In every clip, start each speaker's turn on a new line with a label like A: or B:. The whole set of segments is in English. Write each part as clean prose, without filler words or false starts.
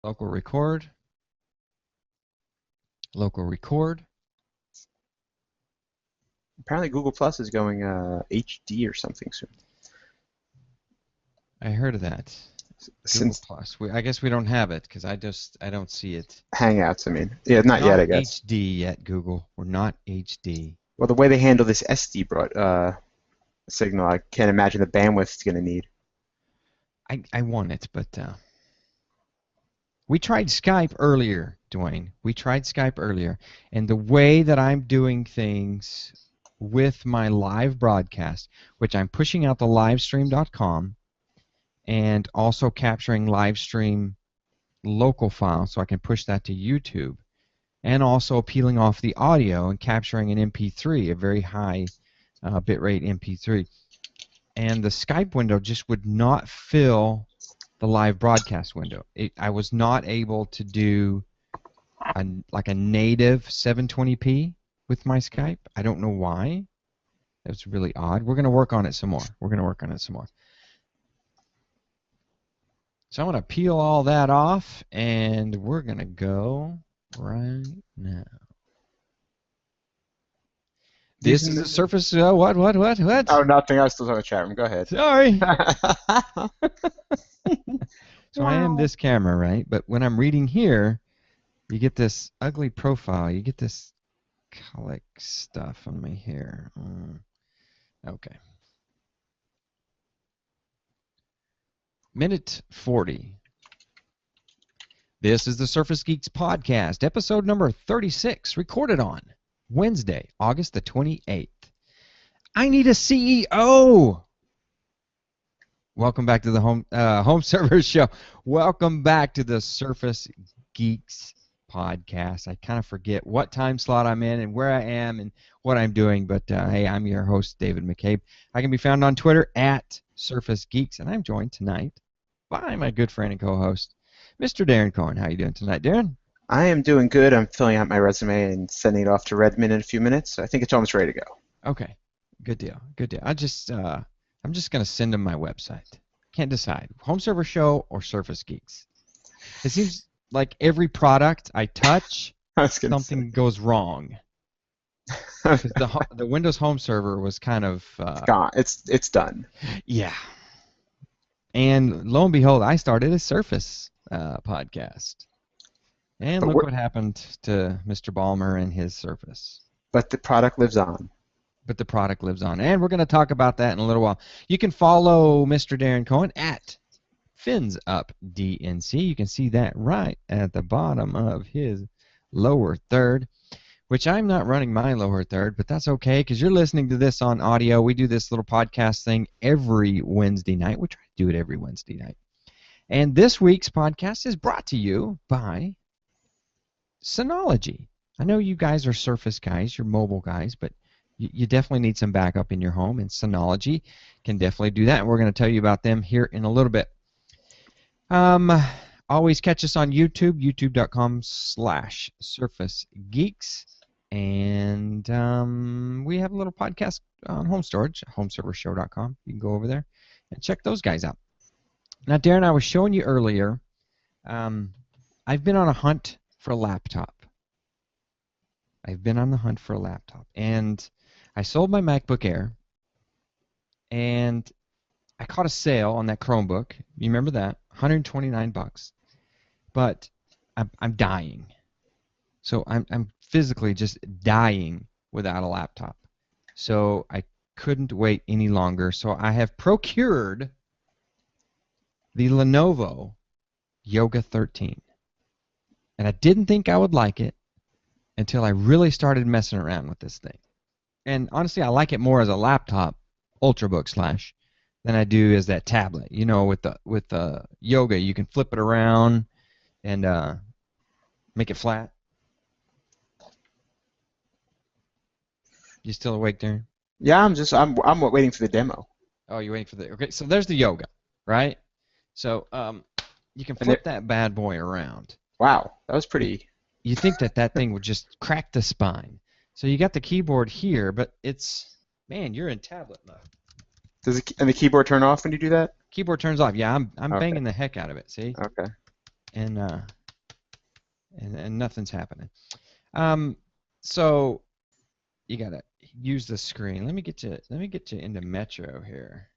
A: Local record. Local record.
B: Apparently Google Plus is going HD or something soon.
A: I heard of that. Google
B: Since
A: Plus. I guess we don't have it because I don't see it.
B: Hangouts, I mean. Yeah,
A: We're
B: not yet,
A: not
B: I guess.
A: HD yet, Google. We're not HD.
B: Well, the way they handle this SD signal, I can't imagine the bandwidth it's going to need.
A: I want it, but we tried Skype earlier, Dwayne. We tried Skype earlier, and the way that I'm doing things with my live broadcast, which I'm pushing out to livestream.com and also capturing livestream local file so I can push that to YouTube, and also peeling off the audio and capturing an MP3, a very high bitrate MP3. And the Skype window just would not fill the live broadcast window. I was not able to do like a native 720p with my Skype. I don't know why. It was really odd. We're going to work on it some more. So I'm going to peel all that off, and we're going to go right now. This is the Surface. What?
B: Oh, nothing. I was still on the chat room. Go ahead.
A: Sorry. So I am this camera, right? But when I'm reading here, you get this ugly profile. You get this colic stuff on my hair. Okay. Minute 40. This is the Surface Geeks podcast, episode number 36, recorded on Wednesday, August the 28th. I need a CEO. Welcome back to the home server show. Welcome back to the Surface Geeks podcast. I kind of forget what time slot I'm in and where I am and what I'm doing, but hey, I'm your host, David McCabe. I can be found on Twitter at Surface Geeks, and I'm joined tonight by my good friend and co-host, Mr. Darren Cohen. How you doing tonight, Darren?
B: I am doing good. I'm filling out my resume and sending it off to Redmond in a few minutes. I think it's almost ready to go.
A: Okay, good deal. I'm just gonna send them my website. Can't decide. Home Server Show or Surface Geeks. It seems like every product I touch, something goes wrong. The Windows Home Server was kind of
B: gone. It's done.
A: Yeah. And lo and behold, I started a Surface podcast. And look what happened to Mr. Ballmer and his Surface.
B: But the product lives on.
A: And we're going to talk about that in a little while. You can follow Mr. Darren Cohen at FinsUpDNC. You can see that right at the bottom of his lower third, which I'm not running my lower third, but that's okay because you're listening to this on audio. We do this little podcast thing every Wednesday night. We try to do it every Wednesday night. And this week's podcast is brought to you by Synology. I know you guys are Surface guys, you're mobile guys, but you definitely need some backup in your home, and Synology can definitely do that. And we're going to tell you about them here in a little bit. Always catch us on YouTube, youtube.com/SurfaceGeeks. And we have a little podcast on home storage, homeservershow.com. You can go over there and check those guys out. Now, Darren, I was showing you earlier, I've been on a hunt for a laptop. And I sold my MacBook Air, and I caught a sale on that Chromebook. You remember that? $129. But I'm dying. So I'm physically just dying without a laptop. So I couldn't wait any longer. So I have procured the Lenovo Yoga 13. And I didn't think I would like it until I really started messing around with this thing. And honestly, I like it more as a laptop, Ultrabook / than I do as that tablet. You know, with the Yoga, you can flip it around and make it flat. You still awake, Darren?
B: Yeah, I'm waiting for the demo.
A: Oh, you're waiting for the... Okay, so there's the Yoga, right? So you can flip that bad boy around.
B: Wow, that was pretty...
A: You think that thing would just crack the spine. So you got the keyboard here, but it's... Man, you're in tablet mode.
B: And the keyboard turn off when you do that?
A: Keyboard turns off. Yeah, I'm banging the heck out of it, see?
B: Okay.
A: and and nothing's happening. So you gotta use the screen. Let me get you. Let me get you into Metro here.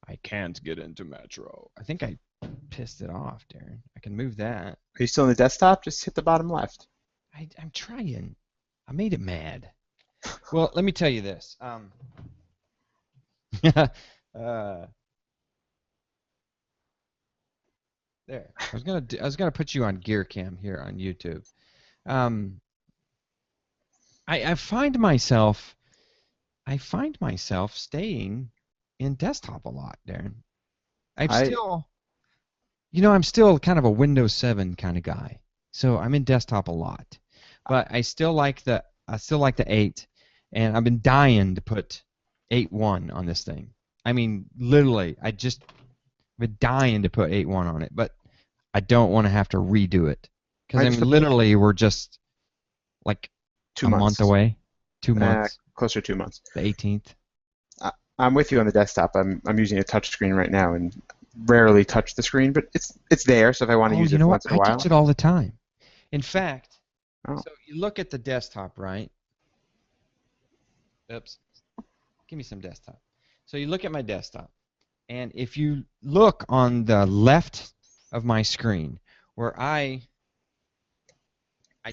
A: I can't get into Metro. I think I pissed it off, Darren. I can move that.
B: Are you still on the desktop? Just hit the bottom left.
A: I'm trying. I made it mad. Well, let me tell you this. Uh, there. I was gonna put you on Gear Cam here on YouTube. Um, I find myself staying in desktop a lot, Darren. I'm
B: I
A: still, I'm still kind of a Windows 7 kind of guy. So I'm in desktop a lot. But I still like the 8, and I've been dying to put 8.1 on this thing. I mean, literally, I've been dying to put 8.1 on it, but I don't want to have to redo it. Because I
B: mine's
A: mean,
B: for
A: literally, we're just like
B: two
A: a month
B: months.
A: away, 2 months,
B: Closer to 2 months.
A: the 18th.
B: I'm with you on the desktop. I'm using a touch screen right now and rarely touch the screen, but it's there. So if I want to
A: Oh,
B: use
A: you
B: it
A: know what?
B: once in a
A: I touch
B: while,
A: it all the time. In fact,
B: oh,
A: so you look at the desktop, right? Oops. Give me some desktop. So you look at my desktop, and if you look on the left of my screen, where I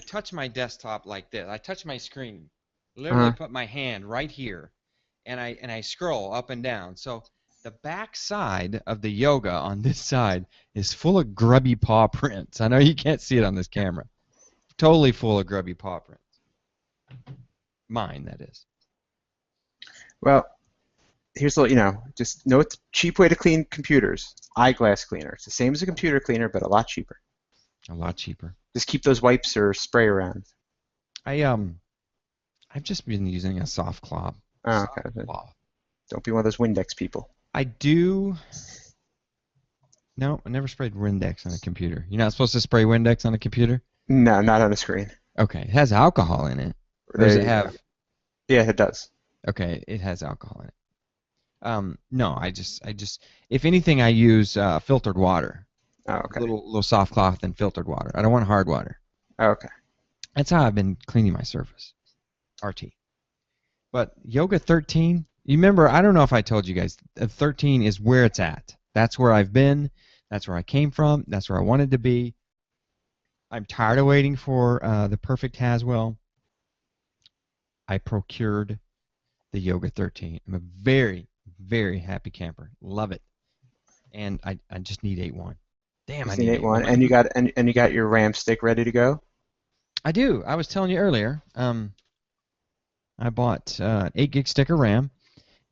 A: touch my desktop like this, I touch my screen, literally
B: uh,
A: put my hand right here, and I scroll up and down. So the back side of the yoga on this side is full of grubby paw prints. I know you can't see it on this camera. Totally full of grubby paw prints. Mine, that is.
B: well, here's a just know it's a cheap way to clean computers. Eyeglass cleaner. It's the same as a computer cleaner, but a lot cheaper.
A: A lot cheaper.
B: Just keep those wipes or spray around.
A: I I've just been using a soft cloth.
B: Oh,
A: Soft
B: okay.
A: cloth.
B: Don't be one of those Windex people.
A: I do. No, I never sprayed Windex on a computer. You're not supposed to spray Windex on a computer?
B: No, not on a screen.
A: Okay. It has alcohol in it. Or does it
B: There you go.
A: have?
B: Yeah, it does.
A: Okay, it has alcohol in it. No, if anything, I use filtered water.
B: Oh, okay.
A: Little soft cloth and filtered water. I don't want hard water.
B: Oh, okay.
A: That's how I've been cleaning my Surface RT. But Yoga 13, you remember, I don't know if I told you guys, 13 is where it's at. That's where I've been. That's where I came from. That's where I wanted to be. I'm tired of waiting for the perfect Haswell. I procured the Yoga 13. I'm a very, very happy camper. Love it. And I just need 8.1. Damn, I
B: Just need
A: need
B: 8.1,
A: 8.1.
B: and you got your RAM stick ready to go.
A: I do. I was telling you earlier. I bought an 8 gig stick of RAM,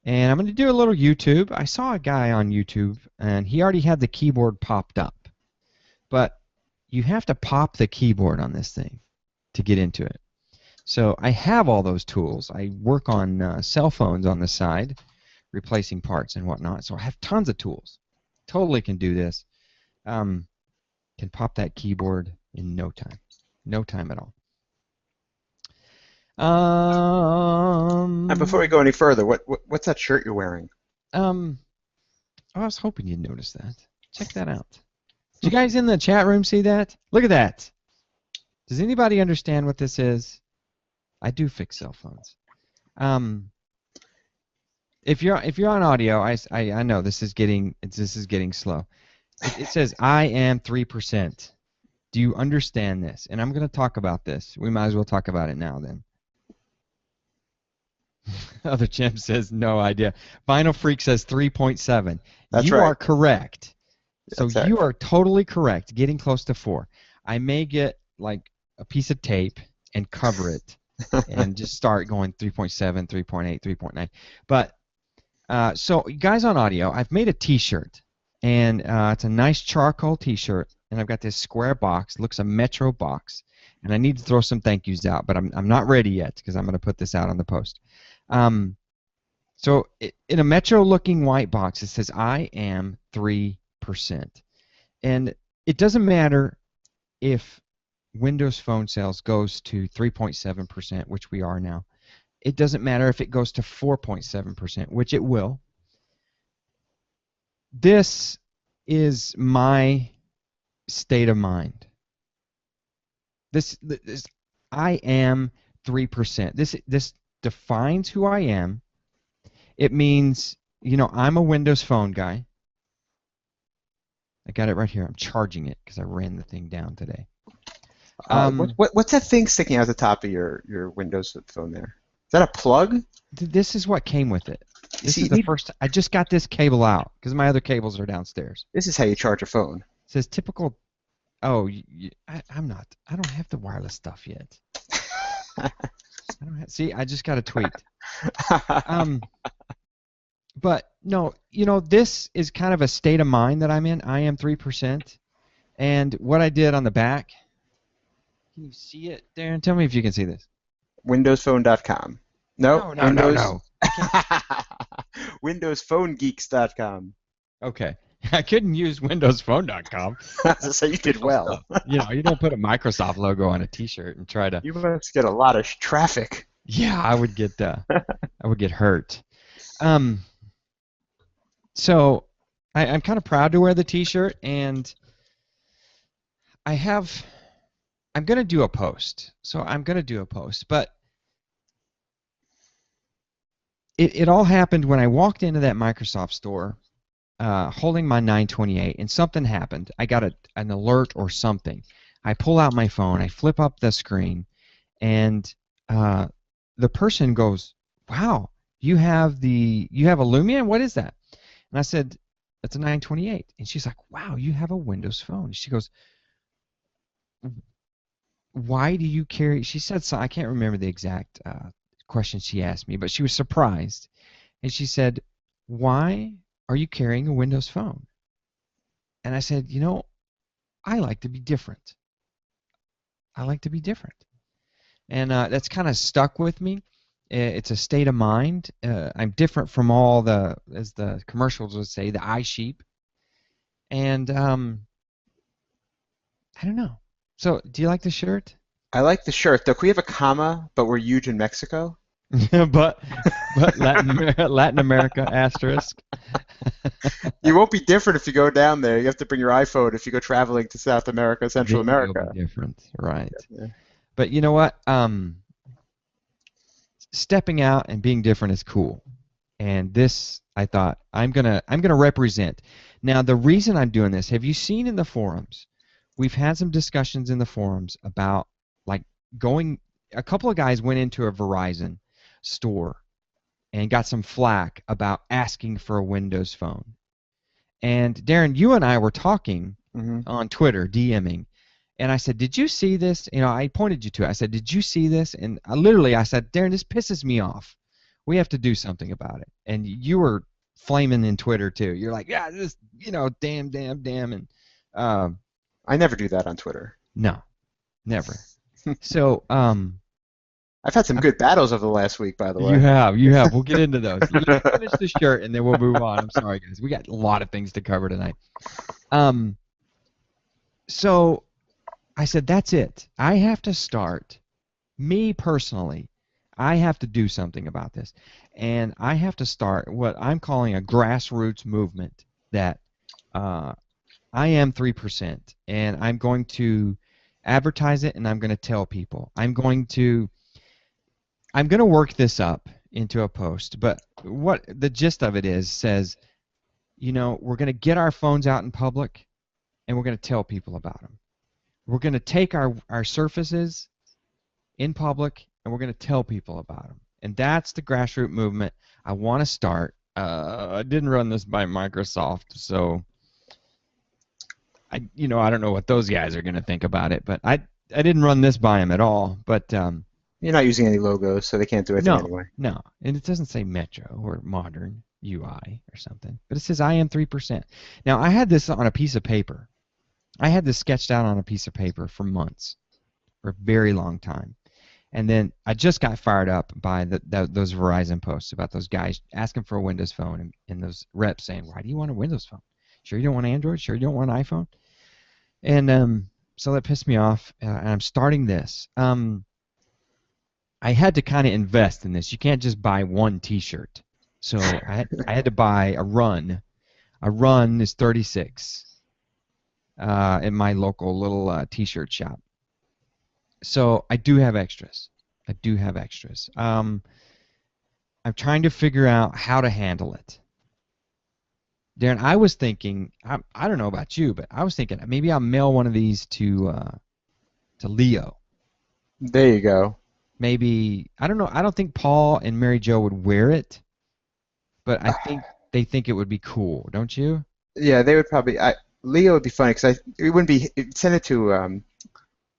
A: and I'm going to do a little YouTube. I saw a guy on YouTube, and he already had the keyboard popped up. But you have to pop the keyboard on this thing to get into it. So I have all those tools. I work on cell phones on the side, replacing parts and whatnot. So I have tons of tools. Totally can do this. Can pop that keyboard in no time. No time at all.
B: And before we go any further, what's that shirt you're wearing?
A: I was hoping you'd notice that. Check that out. Did you guys in the chat room see that? Look at that. Does anybody understand what this is? I do fix cell phones. If you're on audio, I know this is getting slow. It says I am 3%. Do you understand this? And I'm going to talk about this. We might as well talk about it now then. Other Jim says no idea. Vinyl Freak says 3.7.
B: That's
A: You
B: right.
A: are correct. So
B: That's
A: you
B: right.
A: are totally correct. Getting close to 4. I may get like a piece of tape and cover it and just start going 3.7, 3.8, 3.9. But so guys on audio, I've made a T-shirt, and it's a nice charcoal T-shirt, and I've got this square box. Looks a Metro box, and I need to throw some thank yous out, but I'm not ready yet because I'm going to put this out on the post. So in a Metro-looking white box, it says I am 3%, and it doesn't matter if Windows Phone sales goes to 3.7%, which we are now. It doesn't matter if it goes to 4.7%, which it will. This is my state of mind. This I am 3%. This defines who I am. It means, I'm a Windows Phone guy. I got it right here. I'm charging it because I ran the thing down today.
B: What's that thing sticking out the top of your Windows phone there? Is that a plug?
A: This is what came with it. This
B: See,
A: is the first. I just got this cable out because my other cables are downstairs.
B: This is how you charge a phone.
A: It says typical. Oh, I'm not. I don't have the wireless stuff yet. I don't have. See, I just got a tweet. But no, this is kind of a state of mind that I'm in. I am 3%, and what I did on the back. Can you see it, Darren? Tell me if you can see this.
B: WindowsPhone.com. No.
A: No.
B: WindowsPhoneGeeks.com.
A: Okay. I couldn't use WindowsPhone.com.
B: So you did well.
A: You don't put a Microsoft logo on a T-shirt and try to.
B: You must get a lot of traffic.
A: Yeah, I would get hurt. So I'm kind of proud to wear the T-shirt, and I'm going to do a post. So I'm going to do a post, but it all happened when I walked into that Microsoft store holding my 928, and something happened. I got an alert or something. I pull out my phone, I flip up the screen, and the person goes, "Wow, you have a Lumia? What is that?" And I said, "That's a 928." And she's like, "Wow, you have a Windows Phone." And she goes, "Why do you carry?" She said, "So I can't remember the exact question she asked me, but she was surprised, and she said, "Why are you carrying a Windows Phone?" And I said, I like to be different. I like to be different, and that's kind of stuck with me. It's a state of mind. I'm different from all as the commercials would say, the eye sheep, and I don't know. So, do you like the shirt?
B: I like the shirt, though. Can we have a comma, but we're huge in Mexico?
A: but Latin America asterisk.
B: You won't be different if you go down there. You have to bring your iPhone if you go traveling to South America, Central America.
A: It'll be different, right?
B: Yeah.
A: But you know what? Stepping out and being different is cool. And this, I thought, I'm gonna represent. Now, the reason I'm doing this, have you seen in the forums? We've had some discussions in the forums about going. A couple of guys went into a Verizon store and got some flack about asking for a Windows Phone. And Darren, you and I were talking on Twitter, DMing, and I said, "Did you see this?" I pointed you to it. I said, "Did you see this?" And I said, "Darren, this pisses me off. We have to do something about it." And you were flaming in Twitter too. You're like, "Yeah, this, damn," and
B: I never do that on Twitter.
A: no, never. So
B: I've had some good battles over the last week, by the way.
A: You have. We'll get into those. Let's finish the shirt, and then we'll move on. I'm sorry, guys. We got a lot of things to cover tonight. So I said, that's it. I have to start. Me personally, I have to do something about this. And I have to start what I'm calling a grassroots movement that I am 3%, and I'm going to advertise it, and I'm going to tell people. I'm going to work this up into a post, but what the gist of it says, we're going to get our phones out in public, and we're going to tell people about them. We're going to take our Surfaces in public, and we're going to tell people about them. And that's the grassroots movement I want to start. I didn't run this by Microsoft, so I don't know what those guys are going to think about it, but I didn't run this by them at all, but
B: you're not using any logos, so they can't do anything anyway.
A: No, and it doesn't say Metro or Modern UI or something, but it says I am 3%. Now, I had this on a piece of paper. I had this sketched out on a piece of paper for months, for a very long time. And then I just got fired up by those Verizon posts about those guys asking for a Windows Phone and those reps saying, "Why do you want a Windows Phone? Sure you don't want Android? Sure you don't want an iPhone?" And so that pissed me off, and I'm starting this. I had to kind of invest in this. You can't just buy one T-shirt. So I had to buy a run. A run is 36. in my local little t-shirt shop. So I do have extras. I do have extras. I'm trying to figure out how to handle it. Darren, I was thinking, I don't know about you, but I was thinking maybe I'll mail one of these to Leo.
B: There you go.
A: Maybe, I don't know. I don't think Paul and Mary Jo would wear it, but I think they think it would be cool, don't you?
B: Yeah, they would probably. Leo would be funny because it wouldn't be. Send it to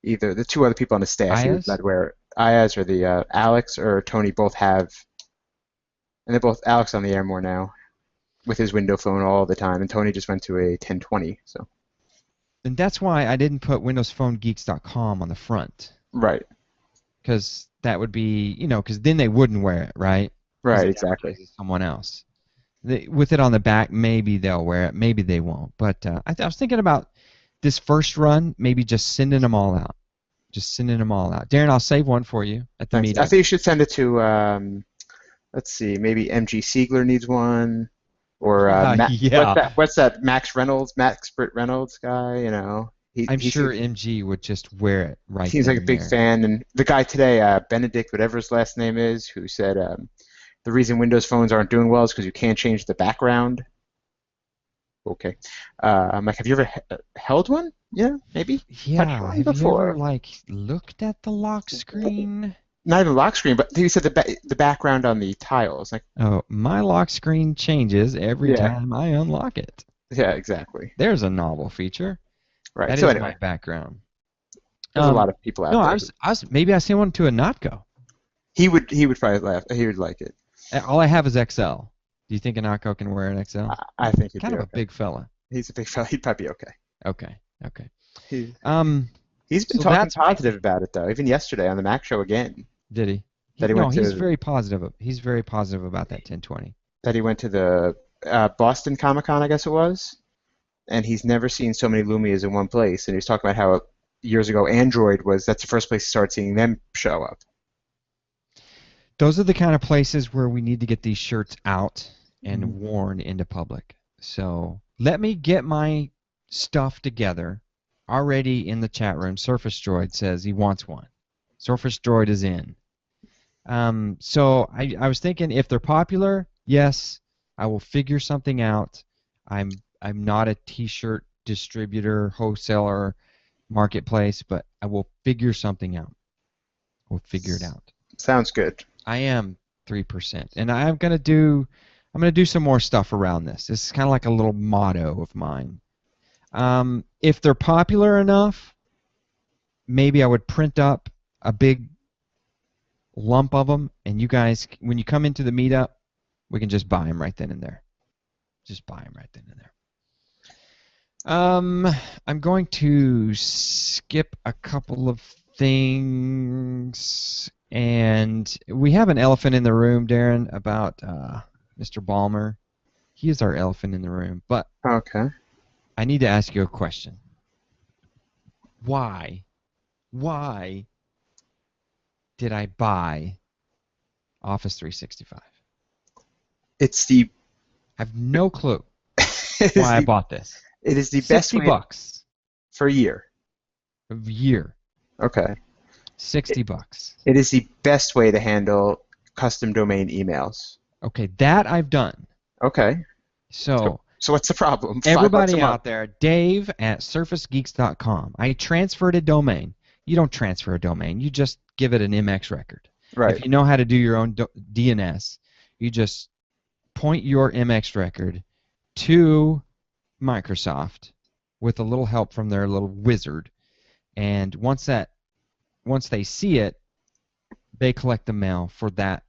B: either the two other people on the staff. He would
A: Ayaz?
B: not wear Ayaz or the Alex or Tony both have, and they're both Alex on the air more now with his window phone all the time, and Tony just went to a 1020. So
A: And that's why I didn't put WindowsPhoneGeeks.com on the front,
B: right,
A: because that would be, because then they wouldn't wear it, right? Because
B: right,
A: it
B: exactly.
A: advertises someone else. With it on the back, maybe they'll wear it, maybe they won't. But I was thinking about this first run, maybe just sending them all out. Just sending them all out. Darren, I'll save one for you at the
B: Thanks. I
A: meetup.
B: think you should send it to. Let's see, maybe MG Siegler needs one, or
A: Yeah,
B: What's that? Max Britt Reynolds guy.
A: I'm
B: He
A: sure
B: seems
A: MG would just wear it right
B: seems
A: then
B: like a
A: and
B: big
A: there.
B: fan. And the guy today, Benedict, whatever his last name is, who said the reason Windows phones aren't doing well is because you can't change the background. Okay. I'm like, have you ever held one? Yeah, maybe. Touched
A: Yeah,
B: one
A: have you ever
B: before.
A: looked at the lock screen?
B: Not even lock screen, but he said the background on the tiles. Like,
A: Oh, my lock screen changes every
B: yeah,
A: time I unlock it.
B: yeah, exactly.
A: There's a novel feature.
B: Right.
A: That
B: So
A: is my
B: anyway,
A: background.
B: there's a
A: Um,
B: lot of people
A: no,
B: out
A: I
B: there.
A: was, I was maybe I sent one to a Notco.
B: He would probably laugh. He would like it.
A: All I have is XL. Do you think a Notco can wear an XL?
B: I think he'd
A: Kind
B: be
A: of a
B: okay.
A: big fella.
B: He's a big fella. He'd probably be okay.
A: Okay, okay.
B: He,
A: Um,
B: he's been
A: so
B: talking
A: that's my
B: positive about it though. Even yesterday on the Mac show again.
A: did he?
B: That he
A: No,
B: went
A: he's
B: to
A: very positive. He's very positive about that 1020.
B: that he went to the Boston Comic Con, I guess it was, and he's never seen so many Lumias in one place. And he was talking about how years ago Android was that's the first place he started seeing them show up.
A: Those are the kind of places where we need to get these shirts out and
B: Mhm.
A: worn into public. So let me get my stuff together. Already in the chat room, Surface Droid says he wants one. Surface Droid is in. So I was thinking if they're popular, yes, I will figure something out. I'm not a T-shirt distributor, wholesaler, marketplace, but I will figure something out. We'll figure it out.
B: Sounds good.
A: I am 3%, and I'm gonna do some more stuff around this. This is kind of like a little motto of mine. If they're popular enough, maybe I would print up a big lump of them, and you guys, when you come into the meetup, we can just buy them right then and there. Just buy them right then and there. I'm going to skip a couple of things, and we have an elephant in the room, Darren, about Mr. Balmer. He is our elephant in the room, but
B: Okay.
A: I need to ask you a question. Why did I buy Office 365?
B: It's the
A: I have no clue
B: it is
A: why I
B: the
A: bought this.
B: it is the best
A: 60
B: way
A: bucks
B: for a year.
A: a year.
B: Okay.
A: 60 bucks.
B: It is the best way to handle custom domain emails.
A: Okay, that I've done.
B: Okay.
A: So
B: So what's the problem? $5 a
A: everybody
B: month.
A: out there, Dave at surfacegeeks.com. I transferred a domain. You don't transfer a domain. You just give it an MX record.
B: Right.
A: If you know how to do your own DNS, you just point your MX record to Microsoft with a little help from their little wizard, and once they see it, they collect the mail for that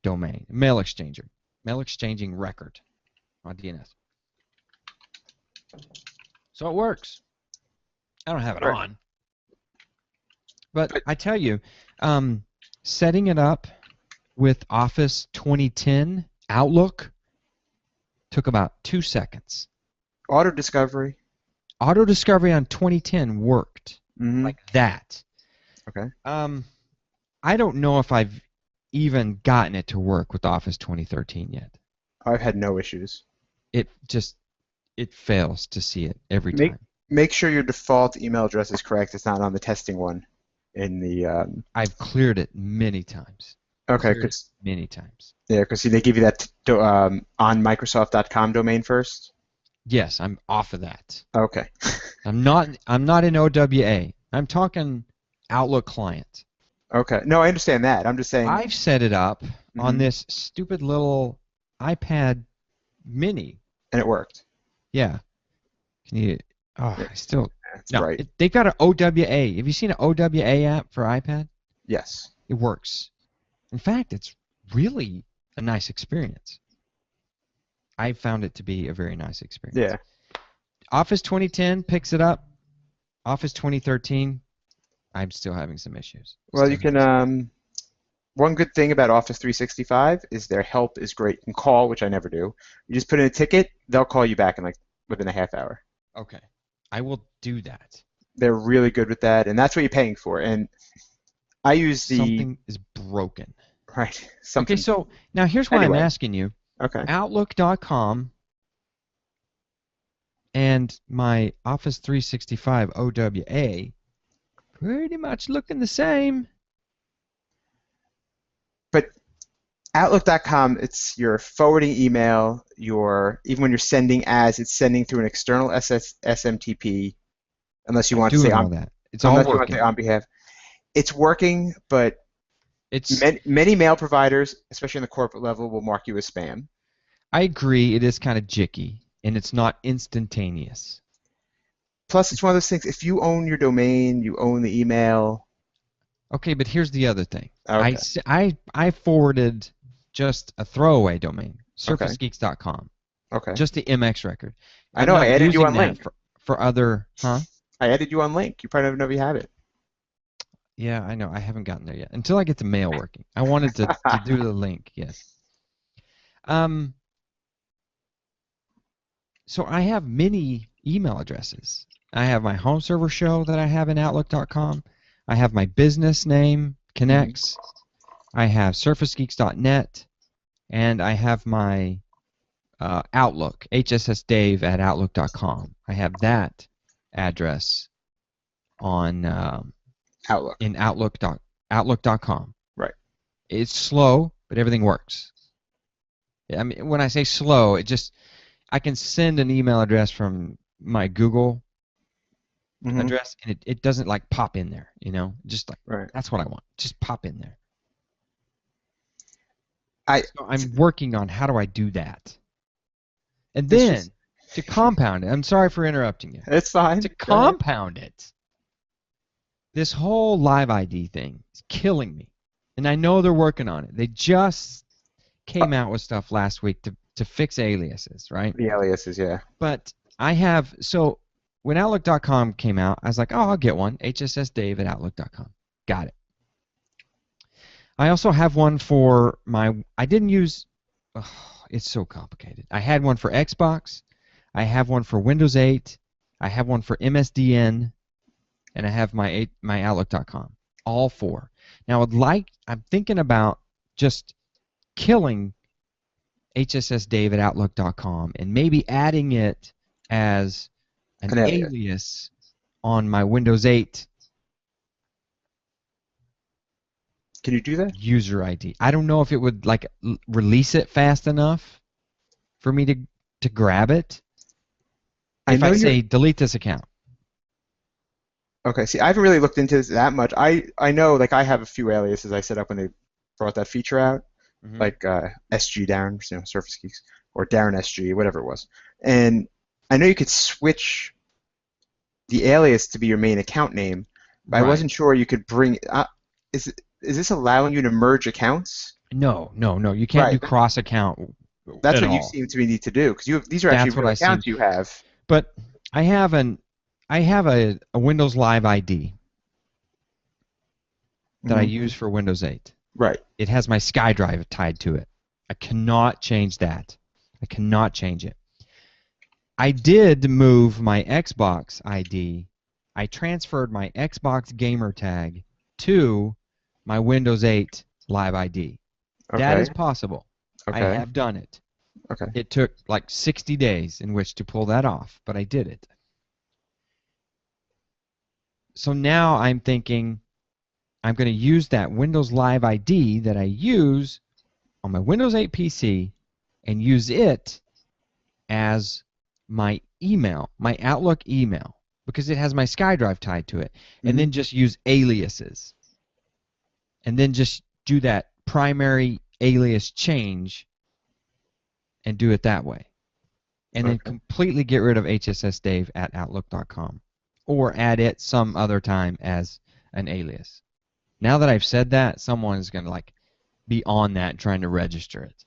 A: domain. Mail exchanging record on DNS. So it works. I don't have it
B: Right.
A: on, but I tell you, setting it up with Office 2010 Outlook took about 2 seconds.
B: Auto discovery.
A: Auto discovery on 2010 worked
B: Mm-hmm.
A: like that.
B: Okay.
A: I don't know if I've even gotten it to work with Office 2013 yet.
B: I've had no issues.
A: It fails to see it every
B: Make
A: time.
B: make sure your default email address is correct. It's not on the testing one in the
A: I've cleared it many times.
B: okay,
A: Cleared it
B: because
A: many times.
B: yeah, because they give you that on Microsoft.com domain first.
A: Yes, I'm off of that.
B: Okay.
A: I'm not in OWA. I'm talking Outlook client.
B: Okay. No, I understand that. I'm just saying.
A: I've set it up on
B: Hmm.
A: this stupid little iPad mini.
B: And it worked.
A: Yeah. Can you
B: Yeah,
A: I still
B: that's
A: no,
B: bright.
A: they've got an OWA. Have you seen an OWA app for iPad?
B: Yes.
A: It works. In fact, it's really a nice experience. I found it to be a very nice experience.
B: Yeah.
A: Office 2010 picks it up. Office 2013, I'm still having some issues.
B: Well,
A: Still
B: you can.
A: having some.
B: One good thing about Office 365 is their help is great. You can call, which I never do. You just put in a ticket, they'll call you back in like within a half hour.
A: Okay. I will do that.
B: They're really good with that, and that's what you're paying for. And I use the
A: Something is broken.
B: right
A: Okay,
B: something
A: so now here's why I'm
B: anyway.
A: asking you.
B: Okay.
A: Outlook.com and my Office 365 OWA pretty much looking the same.
B: But Outlook.com, it's your forwarding email, your even when you're sending ads, it's sending through an external SMTP, unless you
A: I'm
B: want to say
A: doing
B: on
A: all that. It's all
B: unless you want to say
A: working.
B: on behalf. It's working, but
A: It's
B: many mail providers, especially in the corporate level, will mark you as spam.
A: I agree it is kind of jicky and it's not instantaneous.
B: Plus, it's one of those things. If you own your domain, you own the email.
A: Okay, but here's the other thing.
B: Okay.
A: I forwarded just a throwaway domain,
B: Okay.
A: surfacegeeks.com,
B: Okay.
A: just the MX record.
B: I
A: I'm
B: know. I
A: not
B: added you
A: using
B: on
A: that
B: Link.
A: for other, huh?
B: I added you on Link. You probably don't know if you have it.
A: Yeah, I know. I haven't gotten there yet. Until I get the mail working. I wanted to do the link, yes. Um, so I have many email addresses. I have my home server show that I have in Outlook.com. I have my business name,
B: Hmm.
A: Connects. I have SurfaceGeeks.net, and I have my Outlook, hssdave at Outlook.com. I have that address on
B: Outlook.
A: in Outlook.com.
B: Right.
A: It's slow, but everything works. I mean, when I say slow, I can send an email address from my Google
B: Hmm.
A: address, and it doesn't like pop in there, just like
B: Right.
A: that's what I want. Just pop in there.
B: I.
A: So I'm working on how do I do that. And
B: It's just.
A: then to compound it, I'm sorry for interrupting you.
B: It's
A: To
B: fine. Go ahead.
A: compound it, this whole live ID thing is killing me. And I know they're working on it. They just
B: Uh,
A: came out with stuff last week to fix aliases, right?
B: the aliases, yeah.
A: But so when Outlook.com came out, I was like, oh, I'll get one. HSSDave at Outlook.com. Got it. I also have one for I didn't use, oh, it's so complicated. I had one for Xbox. I have one for Windows 8. I have one for MSDN. And I have my Outlook.com. All four. Now, I'm thinking about just killing HSSDave at Outlook.com and maybe adding it as an
B: An alias.
A: alias on my Windows 8
B: Can you do that?
A: user ID. I don't know if it would like release it fast enough for me to grab it
B: I
A: if
B: know
A: I
B: you're
A: say delete this account.
B: okay. See, I haven't really looked into this that much. I know like I have a few aliases I set up when they brought that feature out,
A: Hmm.
B: like SG Darren, Surface Geeks, or Darren SG, whatever it was. And I know you could switch the alias to be your main account name, but I
A: Right.
B: wasn't sure you could bring. Is this allowing you to merge accounts?
A: No, no, no. You can't do
B: Right.
A: cross account
B: That's
A: at
B: what you
A: all.
B: seem to me need to do because these are actually
A: That's what
B: real
A: I seem.
B: accounts you have.
A: But I have a Windows Live ID that I
B: Hmm.
A: use for Windows 8.
B: Right.
A: It has my SkyDrive tied to it. I cannot change that. I cannot change it. I did move my Xbox ID. I transferred my Xbox gamer tag to my Windows 8 Live ID. That
B: Okay.
A: is possible. I
B: Okay.
A: have done it.
B: Okay.
A: It took like 60 days in which to pull that off, but I did it. So now I'm thinking I'm going to use that Windows Live ID that I use on my Windows 8 PC and use it as my email, my Outlook email, because it has my SkyDrive tied to it, and
B: Hmm.
A: then just use aliases, and then just do that primary alias change and do it that way. And then
B: Okay.
A: completely get rid of hssdave@outlook.com or add it some other time as an alias. Now that I've said that, someone is going to like be on that trying to register it.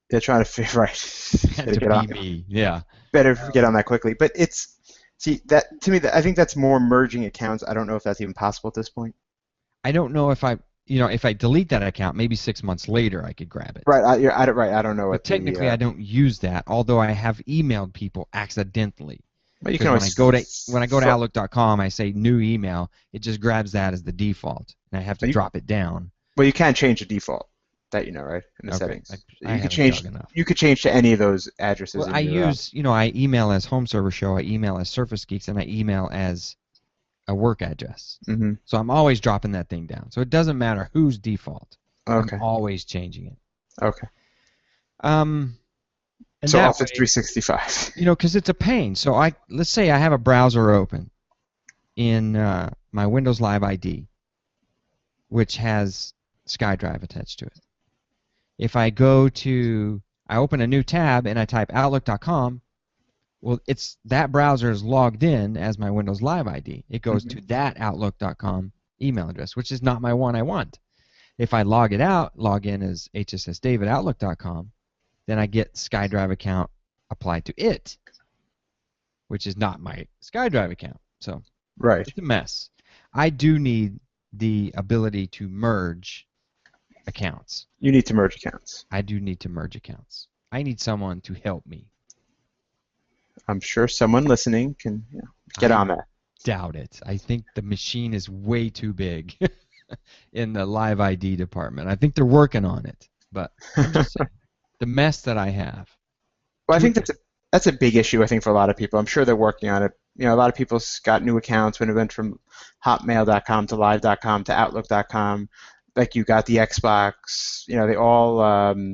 B: They're trying to figure right.
A: Had
B: Better
A: to
B: get on.
A: be me. Yeah.
B: Better get on that quickly. But it's see that to me. I think that's more merging accounts. I don't know if that's even possible at this point.
A: I don't know if if I delete that account, maybe 6 months later I could grab it.
B: Right. Right. I don't know
A: But
B: what the.
A: technically I don't use that, although I have emailed people accidentally.
B: But you can
A: Because when I
B: always.
A: go to outlook.com, I say new email, it just grabs that as the default, and I have to
B: You,
A: drop it down.
B: well, you can change the default. That you know, right? In the
A: Okay,
B: settings,
A: I
B: you could
A: haven't
B: change.
A: dug enough.
B: You could change to any of those addresses
A: Well,
B: in
A: I
B: your.
A: use, I email as Home Server Show, I email as Surface Geeks, and I email as a work address.
B: Hmm.
A: So I'm always dropping that thing down. So it doesn't matter whose default. I'm
B: Okay.
A: always changing it.
B: Okay.
A: Um, and
B: So
A: that
B: Office
A: way,
B: 365.
A: because it's a pain. So let's say I have a browser open in my Windows Live ID, which has SkyDrive attached to it. If I open a new tab and I type outlook.com, well, it's that browser is logged in as my Windows Live ID. It goes
B: Hmm.
A: to that outlook.com email address, which is not my one I want. If I log in as hssdave@outlook.com, then I get SkyDrive account applied to it, which is not my SkyDrive account. So
B: Right.
A: it's a mess. I do need the ability to merge accounts.
B: You need to merge accounts.
A: I do need to merge accounts. I need someone to help me.
B: I'm sure someone listening can get
A: I
B: on that.
A: doubt it. I think the machine is way too big in the Live ID department. I think they're working on it, but I'm just saying the mess that I have.
B: Well, I
A: Two,
B: think that's a big issue. I think for a lot of people. I'm sure they're working on it. A lot of people got new accounts when it went from Hotmail.com to Live.com to Outlook.com. Like you got the Xbox. They all.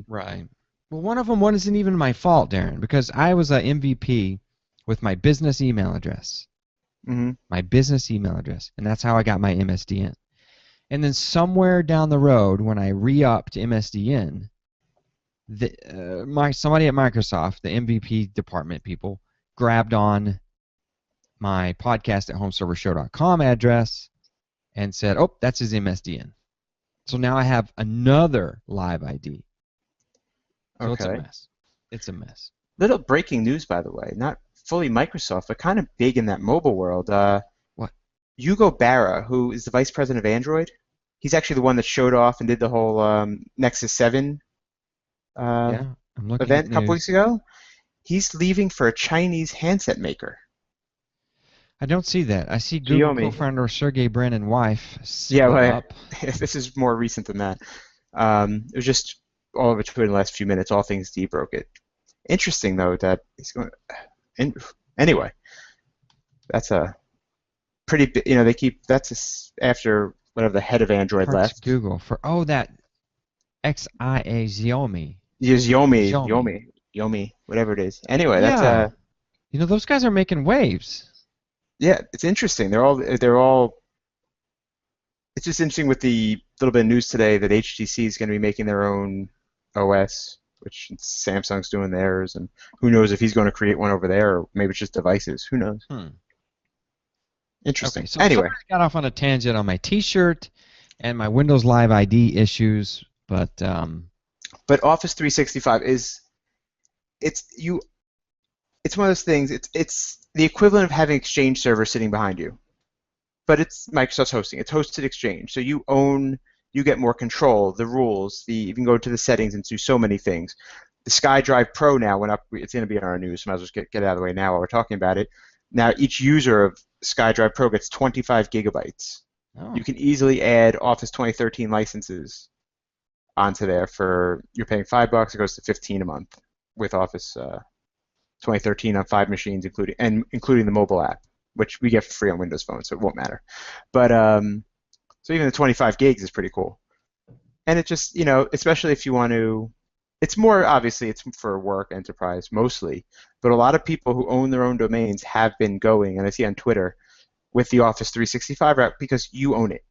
A: right. Well, one of them wasn't even my fault, Darren, because I was a MVP with my business email address.
B: Mhm.
A: My business email address, and that's how I got my MSDN. And then somewhere down the road, when I re-upped MSDN, somebody at Microsoft, the MVP department people, grabbed on my podcast at homeservershow.com address and said, "Oh, that's his MSDN." So now I have another live ID. So it's a
B: Okay.
A: mess. It's a mess.
B: Little breaking news, by the way. Not fully Microsoft, but kind of big in that mobile world.
A: What?
B: Hugo Barra, who is the vice president of Android, he's actually the one that showed off and did the whole Nexus 7 uh,
A: Yeah, I'm looking at
B: event a couple weeks
A: news.
B: ago. He's leaving for a Chinese handset maker,
A: I don't see that. I see Google
B: Xiaomi.
A: co-founder Sergey Brin and wife
B: Yeah,
A: split
B: well,
A: up.
B: this is more recent than that. It was just all between the last few minutes. All things D broke it. Interesting though that he's going. And anyway, that's a pretty. They keep after whatever the head of Android
A: Parts
B: left.
A: Google for that XIA Xiaomi.
B: Use Yomi,
A: Xiaomi.
B: whatever it is. Anyway, that's
A: Yeah. Those guys are making waves.
B: yeah, it's interesting. They're all. It's just interesting with the little bit of news today that HTC is going to be making their own OS, which Samsung's doing theirs, and who knows if he's going to create one over there, or maybe it's just devices. Who knows?
A: Hmm. Okay,
B: Interesting.
A: so sorry
B: Anyway,
A: I got off on a tangent on my T-shirt and my Windows Live ID issues, but
B: but Office 365 it's you it's one of those things. It's the equivalent of having Exchange server sitting behind you, but it's Microsoft's hosting. It's hosted Exchange, so you get more control, the rules, you can go to the settings and do so many things. The SkyDrive Pro now went up. It's going to be in our news, so might as well get it out of the way now while we're talking about it. Now each user of SkyDrive Pro gets 25 gigabytes.
A: oh,
B: You can easily add Office 2013 licenses onto there you're paying $5. It goes to 15 a month with Office 2013 on 5 machines, including the mobile app. which we get for free on Windows Phone, so it won't matter. But so even the 25 gigs is pretty cool. And it just, especially if you want to, it's more obviously it's for work enterprise mostly, but a lot of people who own their own domains have been going, and I see on Twitter, with the Office 365 route because you own it.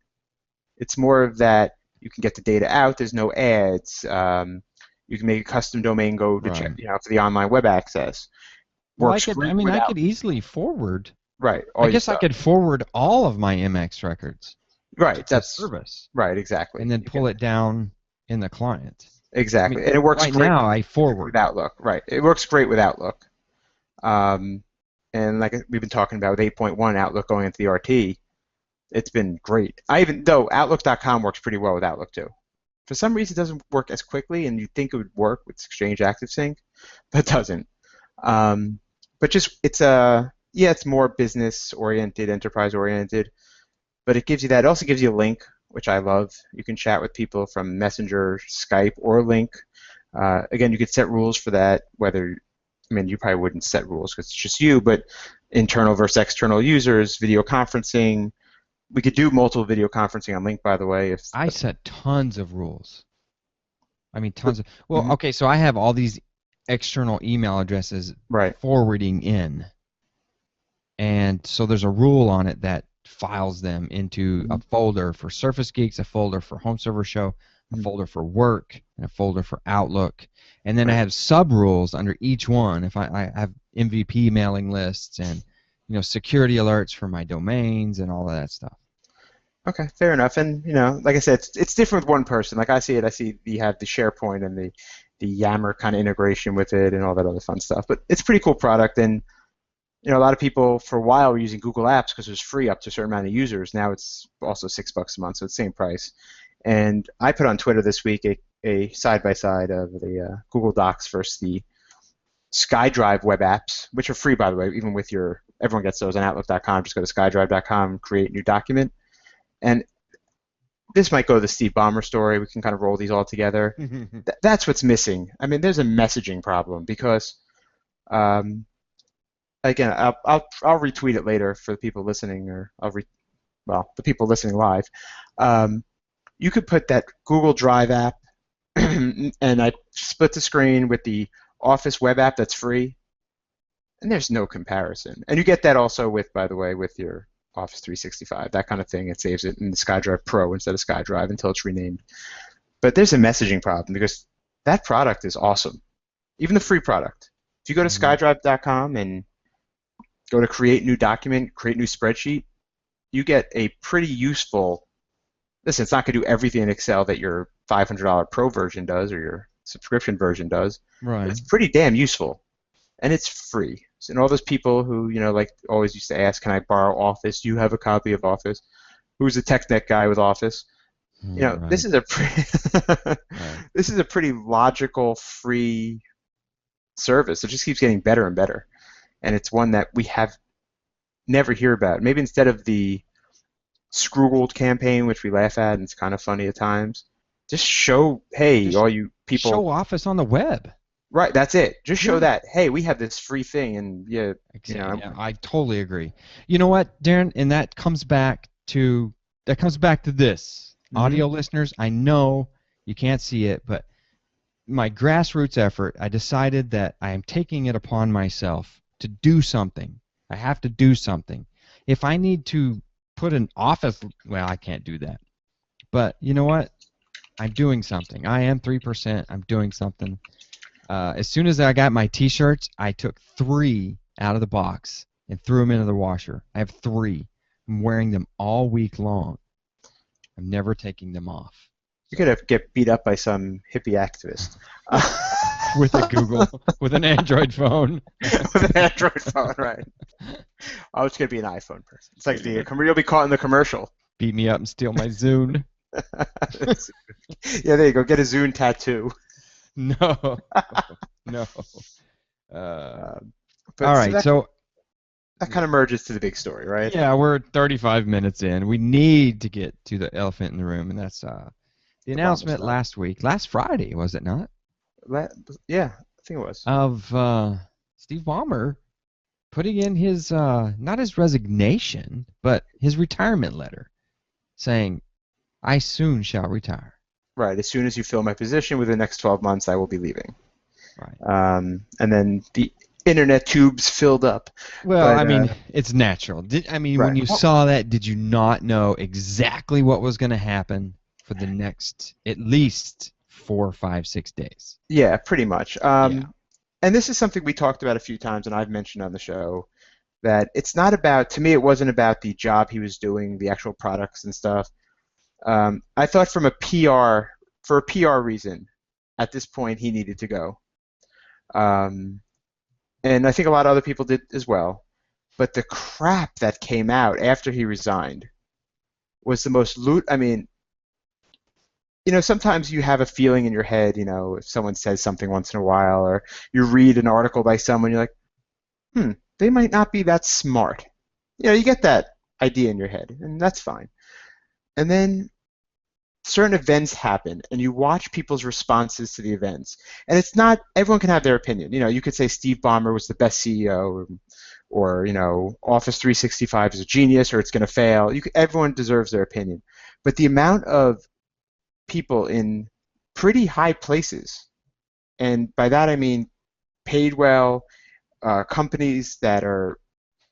B: It's more of that you can get the data out. There's no ads. You can make a custom domain go to check,
A: Right.
B: for the online web access.
A: Well,
B: Works
A: I
B: great
A: mean, I
B: without.
A: could easily forward.
B: Right,
A: I
B: all your
A: guess I
B: stuff.
A: could forward all of my MX records
B: Right,
A: to
B: that's
A: service
B: right, exactly.
A: and then
B: You can
A: pull it down in the client. I
B: exactly,
A: mean,
B: and it works
A: right
B: great
A: now I
B: with
A: forward.
B: Outlook. Right, it works great with Outlook. Um, and like we've been talking about with 8.1 Outlook going into the RT, it's been great. I even though Outlook.com works pretty well with Outlook too. For some reason, it doesn't work as quickly, and you'd think it would work with Exchange ActiveSync, but it doesn't. Um, but just it's yeah, it's more business oriented, enterprise oriented, but it gives you that. It also gives you a link, which I love. You can chat with people from Messenger, Skype, or Link. Again, you could set rules for that. Whether I mean, you probably wouldn't set rules because it's just you, but internal versus external users, video conferencing. We could do multiple video conferencing on Link, by the way. If
A: I set tons of rules. I mean,
B: but,
A: tons of. Well,
B: mhm,
A: okay, so I have all these external email addresses
B: right.
A: forwarding in, and so there's a rule on it that files them into a
B: Mhm,
A: folder for Surface Geeks, a folder for Home Server Show, a
B: mhm,
A: folder for Work, and a folder for Outlook. And then I
B: right.
A: have sub rules under each one. If I have MVP mailing lists and security alerts for my domains and all of that stuff.
B: Okay, fair enough. And like I said, it's different with one person. Like I see it, I see you have the SharePoint and the Yammer kind of integration with it and all that other fun stuff. But it's a pretty cool product. And a lot of people for a while were using Google Apps because it was free up to a certain amount of users. Now it's also $6 a month, so it's the same price. And I put on Twitter this week a side by side of the Google Docs versus the SkyDrive web apps, which are free by the way, even with your everyone gets those on Outlook.com. Just go to skydrive.com, create new document. And this might go to the Steve Ballmer story. We can kind of roll these all together. That's what's missing. I mean, there's a messaging problem because, um, again, I'll retweet it later for the people listening, or the people listening live. Um, you could put that Google Drive app, and I split the screen with the Office web app that's free, and there's no comparison. And you get that also with, by the way, with your Office 365, that kind of thing. It saves it in the SkyDrive Pro instead of SkyDrive until it's renamed. But there's a messaging problem because that product is awesome. Even the free product. If you go to
A: Mhm.
B: skydrive.com and go to create new document, create new spreadsheet, you get a pretty useful. Listen, it's not going to do everything in Excel that your $500 Pro version does or your subscription version does, but
A: Right.
B: it's pretty damn useful, and it's free. So, and all those people who like always used to ask, "Can I borrow Office? Do you have a copy of Office?" Who's the TechNet guy with Office? This
A: Right.
B: is a pretty,
A: Right.
B: this is a pretty logical free service. It just keeps getting better and better, and it's one that we have never hear about. Maybe instead of the Scroogled campaign, which we laugh at and it's kind of funny at times, just show, hey,
A: Just
B: all you people,
A: show Office on the web.
B: right? That's it. Just show
A: Yeah.
B: that, hey, we have this free thing, and yeah,
A: Exactly. Yeah, I totally agree. You know what, Darren? And that comes back to this.
B: mm-hmm,
A: Audio listeners, I know you can't see it, but my grassroots effort, I decided that I am taking it upon myself to do something. I have to do something. If I need to put an office, well, I can't do that. But you know what? I'm doing something. I am 3%. I'm doing something. As soon as I got my T-shirts, I took 3 out of the box and threw them into the washer. I have 3. I'm wearing them all week long. I'm never taking them off.
B: you're
A: So
B: gonna get beat up by some hippie activist
A: with an Android phone.
B: with an Android phone, right? Oh, it's gonna be an iPhone person. It's like you'll be caught in the commercial.
A: Beat me up and steal my Zune.
B: Yeah, there you go. Get a Zune tattoo.
A: No, no. Uh,
B: Um,
A: all
B: but so
A: right, so
B: that kind of merges to the big story, right?
A: yeah, we're 35 minutes in. We need to get to the elephant in the room, and that's the
B: The bomber
A: announcement
B: stuff.
A: last Friday, was it not?
B: La- yeah, I think it was.
A: Of Steve Ballmer putting in his not his resignation, but his retirement letter, saying, "I soon shall retire."
B: Right. As soon as you fill my position within the next 12 months, I will be leaving.
A: Right.
B: And then the internet tubes filled up.
A: Well,
B: But
A: I mean, it's natural. When
B: right.
A: you
B: Well,
A: saw that, did you not know exactly what was going to happen for the next at least 4, 5, 6 days?
B: yeah, pretty much.
A: Yeah.
B: And this is something we talked about a few times, and I've mentioned on the show that it's not about. To me, it wasn't about the job he was doing, the actual products and stuff. I thought from a PR for a PR reason, at this point he needed to go. Um, and I think a lot of other people did as well. But the crap that came out after he resigned was the most loot. I mean, sometimes you have a feeling in your head, if someone says something once in a while, or you read an article by someone, you're like, they might not be that smart. You get that idea in your head, and that's fine. And then certain events happen, and you watch people's responses to the events. And it's not, everyone can have their opinion. You could say Steve Ballmer was the best CEO, or Office 365 is a genius, or it's going to fail. Everyone deserves their opinion. But the amount of people in pretty high places, and by that I mean paid well, companies that are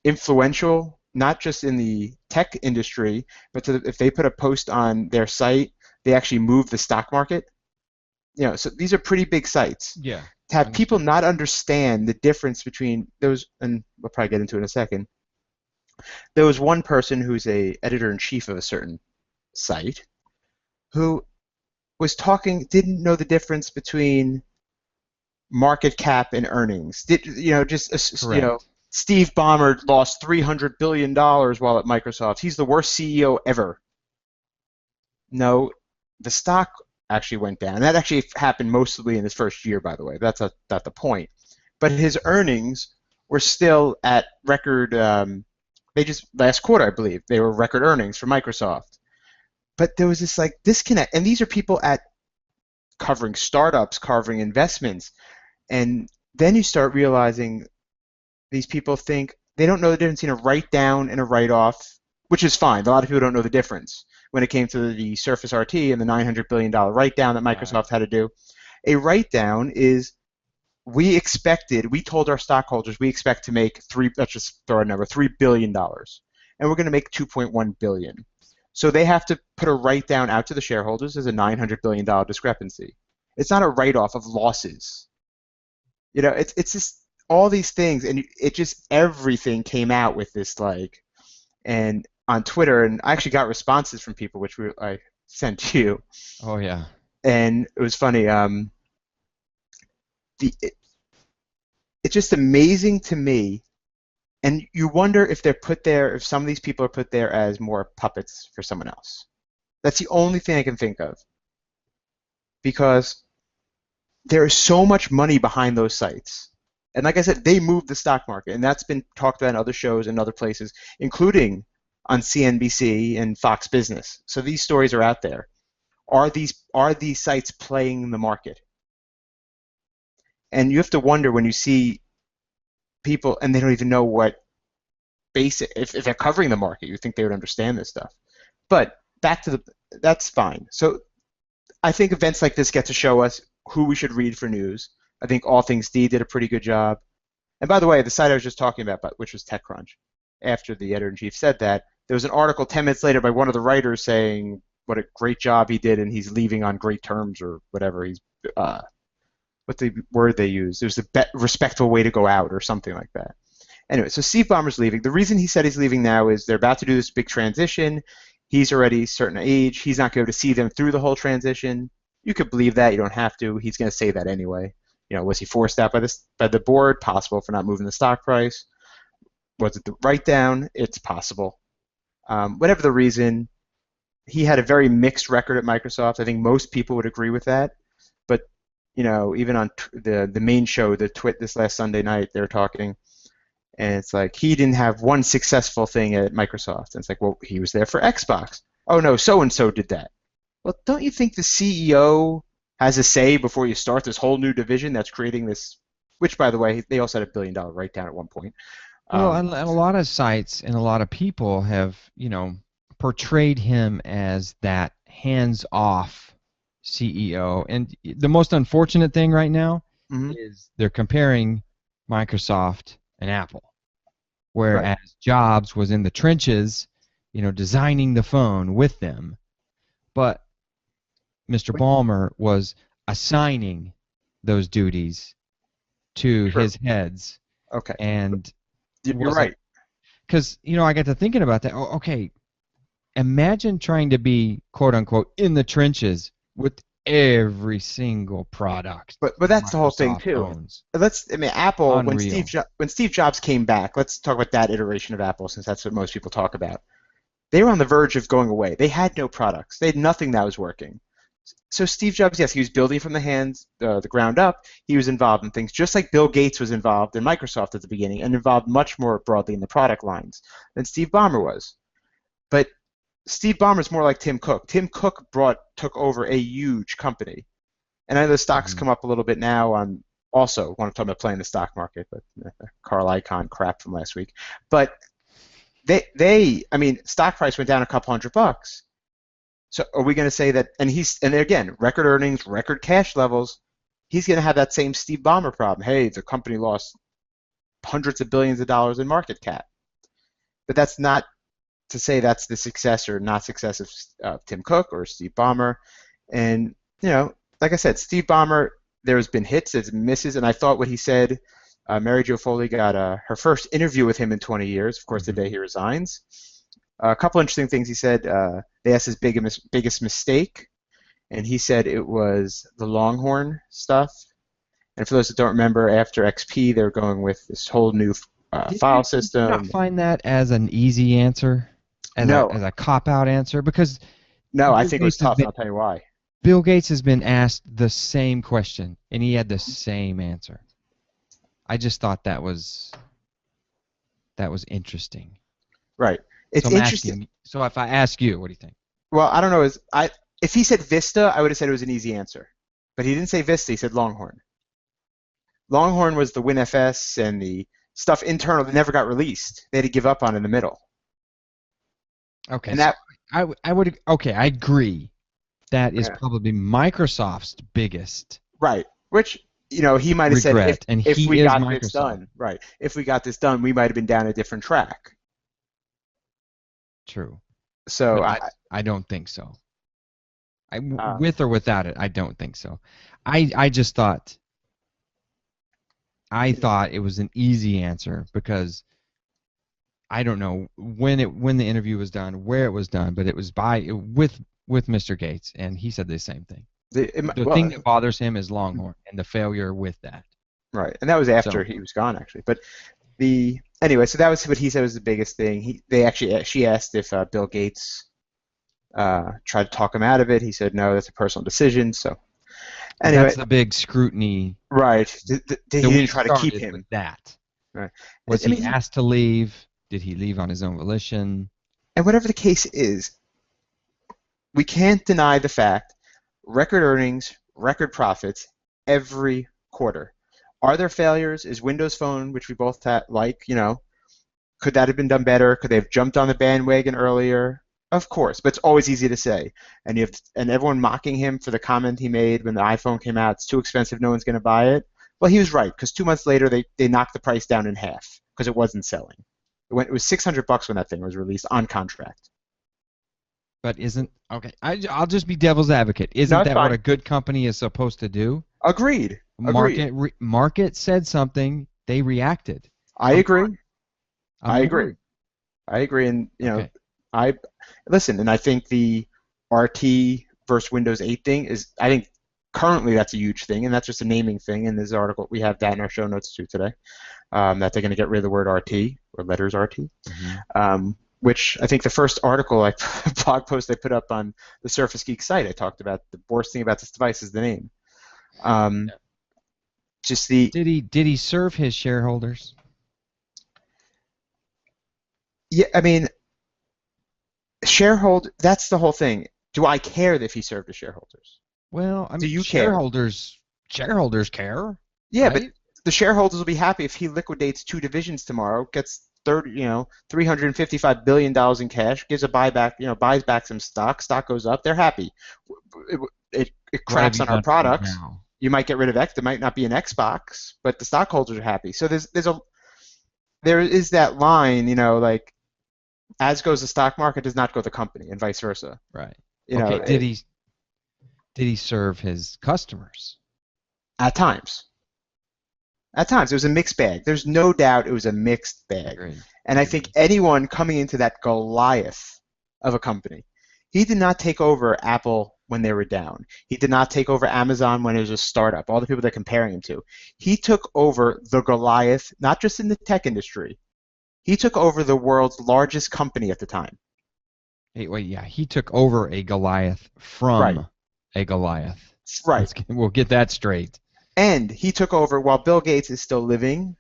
B: influential, not just in the tech industry, but if they put a post on their site, they actually move the stock market. So these are pretty big sites.
A: Yeah.
B: To have people
A: Understood.
B: not understand the difference between those, and we'll probably get into it in a second. There was one person who's a editor-in-chief of a certain site who was talking, didn't know the difference between market cap and earnings.
A: Correct.
B: Steve Ballmer lost $300 billion while at Microsoft. He's the worst CEO ever. No, the stock actually went down. That actually happened mostly in his first year, by the way. That's not the point. But his earnings were still at record. They just last quarter, I believe, they were record earnings for Microsoft. But there was this like disconnect, and these are people at covering startups, covering investments, and then you start realizing these people think they don't know the difference between a write down and a write off, which is fine. A lot of people don't know the difference when it came to the Surface RT and the $900 billion write down that
A: Right.
B: Microsoft had to do. A write down is we told our stockholders we expect to make let's just throw a number, $3 billion, and we're going to make 2.1 billion. So they have to put a write down out to the shareholders as a $900 billion discrepancy. It's not a write off of losses. It's just all these things, and it just everything came out with this and on Twitter, and I actually got responses from people which I sent to you,
A: Oh yeah.
B: and it was funny. The it's just amazing to me, and you wonder if they're put there, if some of these people are put there as more puppets for someone else. That's the only thing I can think of, because there is so much money behind those sites. And like I said, they move the stock market, and that's been talked about in other shows and other places, including on CNBC and Fox Business. So these stories are out there. Are these sites playing the market? And you have to wonder when you see people and they don't even know what basic, if they're covering the market, you think they would understand this stuff. But back to that's fine. So I think events like this get to show us who we should read for news. I think All Things D did a pretty good job. And by the way, the site I was just talking about, which was TechCrunch, after the editor-in-chief said that, there was an article 10 minutes later by one of the writers saying what a great job he did and he's leaving on great terms or whatever. What the word they used. It was a respectful way to go out or something like that. Anyway, so Steve Ballmer's leaving. The reason he said he's leaving now is they're about to do this big transition. He's already a certain age. He's not going to see them through the whole transition. You could believe that. You don't have to. He's going to say that anyway. Was he forced out by the board? Possible for not moving the stock price. Was it the write down? It's possible. Whatever the reason, he had a very mixed record at Microsoft. I think most people would agree with that. But even on the main show, the Twit this last Sunday night, they were talking, and it's like he didn't have one successful thing at Microsoft. And it's like, well, he was there for Xbox. Oh no, so and so did that. Well, don't you think the CEO has a say before you start this whole new division that's creating this? Which, by the way, they also had $1 billion write down at one point.
A: Well,
B: Um,
A: and a lot of sites and a lot of people have, portrayed him as that hands-off CEO. And the most unfortunate thing right now
B: mhm,
A: is they're comparing Microsoft and Apple,
B: right.
A: whereas Jobs was in the trenches, designing the phone with them. But Mr.
B: Wait,
A: Ballmer was assigning those duties to
B: true.
A: his heads
B: Okay.
A: and
B: You're
A: wasn't
B: right.
A: because I got to thinking about that. Oh, okay, imagine trying to be quote unquote in the trenches with every single product
B: But that's the whole thing
A: Microsoft
B: too.
A: owns.
B: I mean, Apple
A: Unreal.
B: When Steve Jobs came back, let's talk about that iteration of Apple since that's what most people talk about. They were on the verge of going away. They had no products. They had nothing that was working. So Steve Jobs, yes, he was building from the ground up. He was involved in things just like Bill Gates was involved in Microsoft at the beginning and involved much more broadly in the product lines than Steve Ballmer was. But Steve Ballmer's more like Tim Cook. Tim Cook took over a huge company, and I know the stocks
A: Hmm.
B: come up a little bit now on also when I'm talking about playing the stock market, but Carl Icahn crap from last week. But I mean, stock price went down a couple $100. So are we going to say that? And again, record earnings, record cash levels. He's going to have that same Steve Ballmer problem. Hey, the company lost hundreds of billions of dollars in market cap. But that's not to say that's the success or not success of Tim Cook or Steve Ballmer. And like I said, Steve Ballmer, there's been hits, there's been misses, and I thought what he said. Mary Jo Foley got her first interview with him in 20 years. Of course, the
A: Hmm.
B: day he resigns. A couple interesting things he said. They asked his biggest mistake, and he said it was the Longhorn stuff. And for those that don't remember, after XP, they're going with this whole new file
A: Did you not
B: system.
A: find that as an easy answer, as a
B: No,
A: cop out answer? Because
B: no, I
A: Bill
B: think it was
A: Gates has
B: tough, and
A: been
B: I'll tell you why.
A: Bill Gates has been asked the same question, and he had the same answer. I just thought that was interesting.
B: Right.
A: So
B: It's
A: I'm
B: interesting.
A: asking. So if I ask you, what do you think?
B: Well, I don't know. If he said Vista, I would have said it was an easy answer. But he didn't say Vista. He said Longhorn. Longhorn was the WinFS and the stuff internal that never got released. They had to give up on in the middle.
A: Okay,
B: And
A: so
B: that,
A: I would okay, I agree. That is
B: yeah,
A: probably Microsoft's biggest
B: right. Which, he might have said
A: regret, and
B: if
A: he
B: we
A: is
B: got this
A: Microsoft.
B: done, right. If we got this done, we might have been down a different track.
A: True,
B: So
A: but I don't think so.
B: uh,
A: With or without it, I don't think so. I just thought it was an easy answer because I don't know when the interview was done, where it was done, but it was with Mr. Gates, and he said the same thing. The thing
B: well,
A: that bothers him is Longhorn and the failure with that.
B: right. And that was after
A: So
B: he was gone, actually. But anyway, so that was what he said was the biggest thing. She asked if Bill Gates tried to talk him out of it. He said no, that's a personal decision. So
A: that's
B: anyway,
A: the big scrutiny.
B: right. He
A: The
B: didn't
A: week
B: try to keep
A: started with
B: him.
A: that.
B: Right.
A: Was
B: I
A: he
B: mean,
A: asked to leave? Did he leave on his own volition?
B: and whatever the case is, we can't deny the fact record earnings, record profits every quarter. Are there failures? Is Windows Phone, which we both like, could that have been done better? Could they have jumped on the bandwagon earlier? Of course, but it's always easy to say. And everyone mocking him for the comment he made when the iPhone came out, it's too expensive, no one's going to buy it. Well, he was right because 2 months later they knocked the price down in half because it wasn't selling. It was $600 when that thing was released on contract.
A: But isn't okay? I'll just be devil's advocate.
B: No,
A: Isn't
B: it's
A: that what
B: fine.
A: a good company is supposed to do?
B: Agreed. Agreed.
A: Market said something. They reacted.
B: I
A: I'm
B: agree. I agree.
A: moved.
B: I agree. And
A: Okay.
B: I listen, and I think the RT versus Windows 8 thing I think currently that's a huge thing, and that's just a naming thing. In this article, we have that in our show notes too today. That they're going to get rid of the word RT or letters RT.
A: Hmm.
B: Which I think the first article, like blog post I put up on the Surface Geeks site, I talked about the worst thing about this device is the name. Um, just the
A: Did he serve his shareholders?
B: Yeah, I mean, shareholder. That's the whole thing. Do I care if he served the shareholders?
A: Well, I
B: Do
A: mean,
B: you care?
A: shareholders care,
B: Yeah, but
A: right?
B: the shareholders will be happy if he liquidates two divisions tomorrow, gets 355 billion dollars in cash, gives a buyback, buys back some stock goes up, they're happy. It
A: What have
B: craps
A: you
B: on our
A: done for me
B: products.
A: now?
B: You might get rid of X. There might not be an Xbox, but the stockholders are happy. So there is that line, like as goes the stock market does not go the company, and vice versa.
A: Right.
B: You know,
A: Okay.
B: it,
A: Did he serve his customers?
B: at times, at times it was a mixed bag. There's no doubt it was a mixed bag,
A: Agreed.
B: and I think
A: Agreed.
B: anyone coming into that Goliath of a company, he did not take over Apple when they were down. He did not take over Amazon when it was a startup. All the people they're comparing him to, he took over the Goliath, not just in the tech industry. He took over the world's largest company at the time.
A: Hey, wait, yeah, he took over a Goliath
B: Right,
A: from a Goliath.
B: right.
A: We'll get that straight.
B: And he took over while Bill Gates is still living,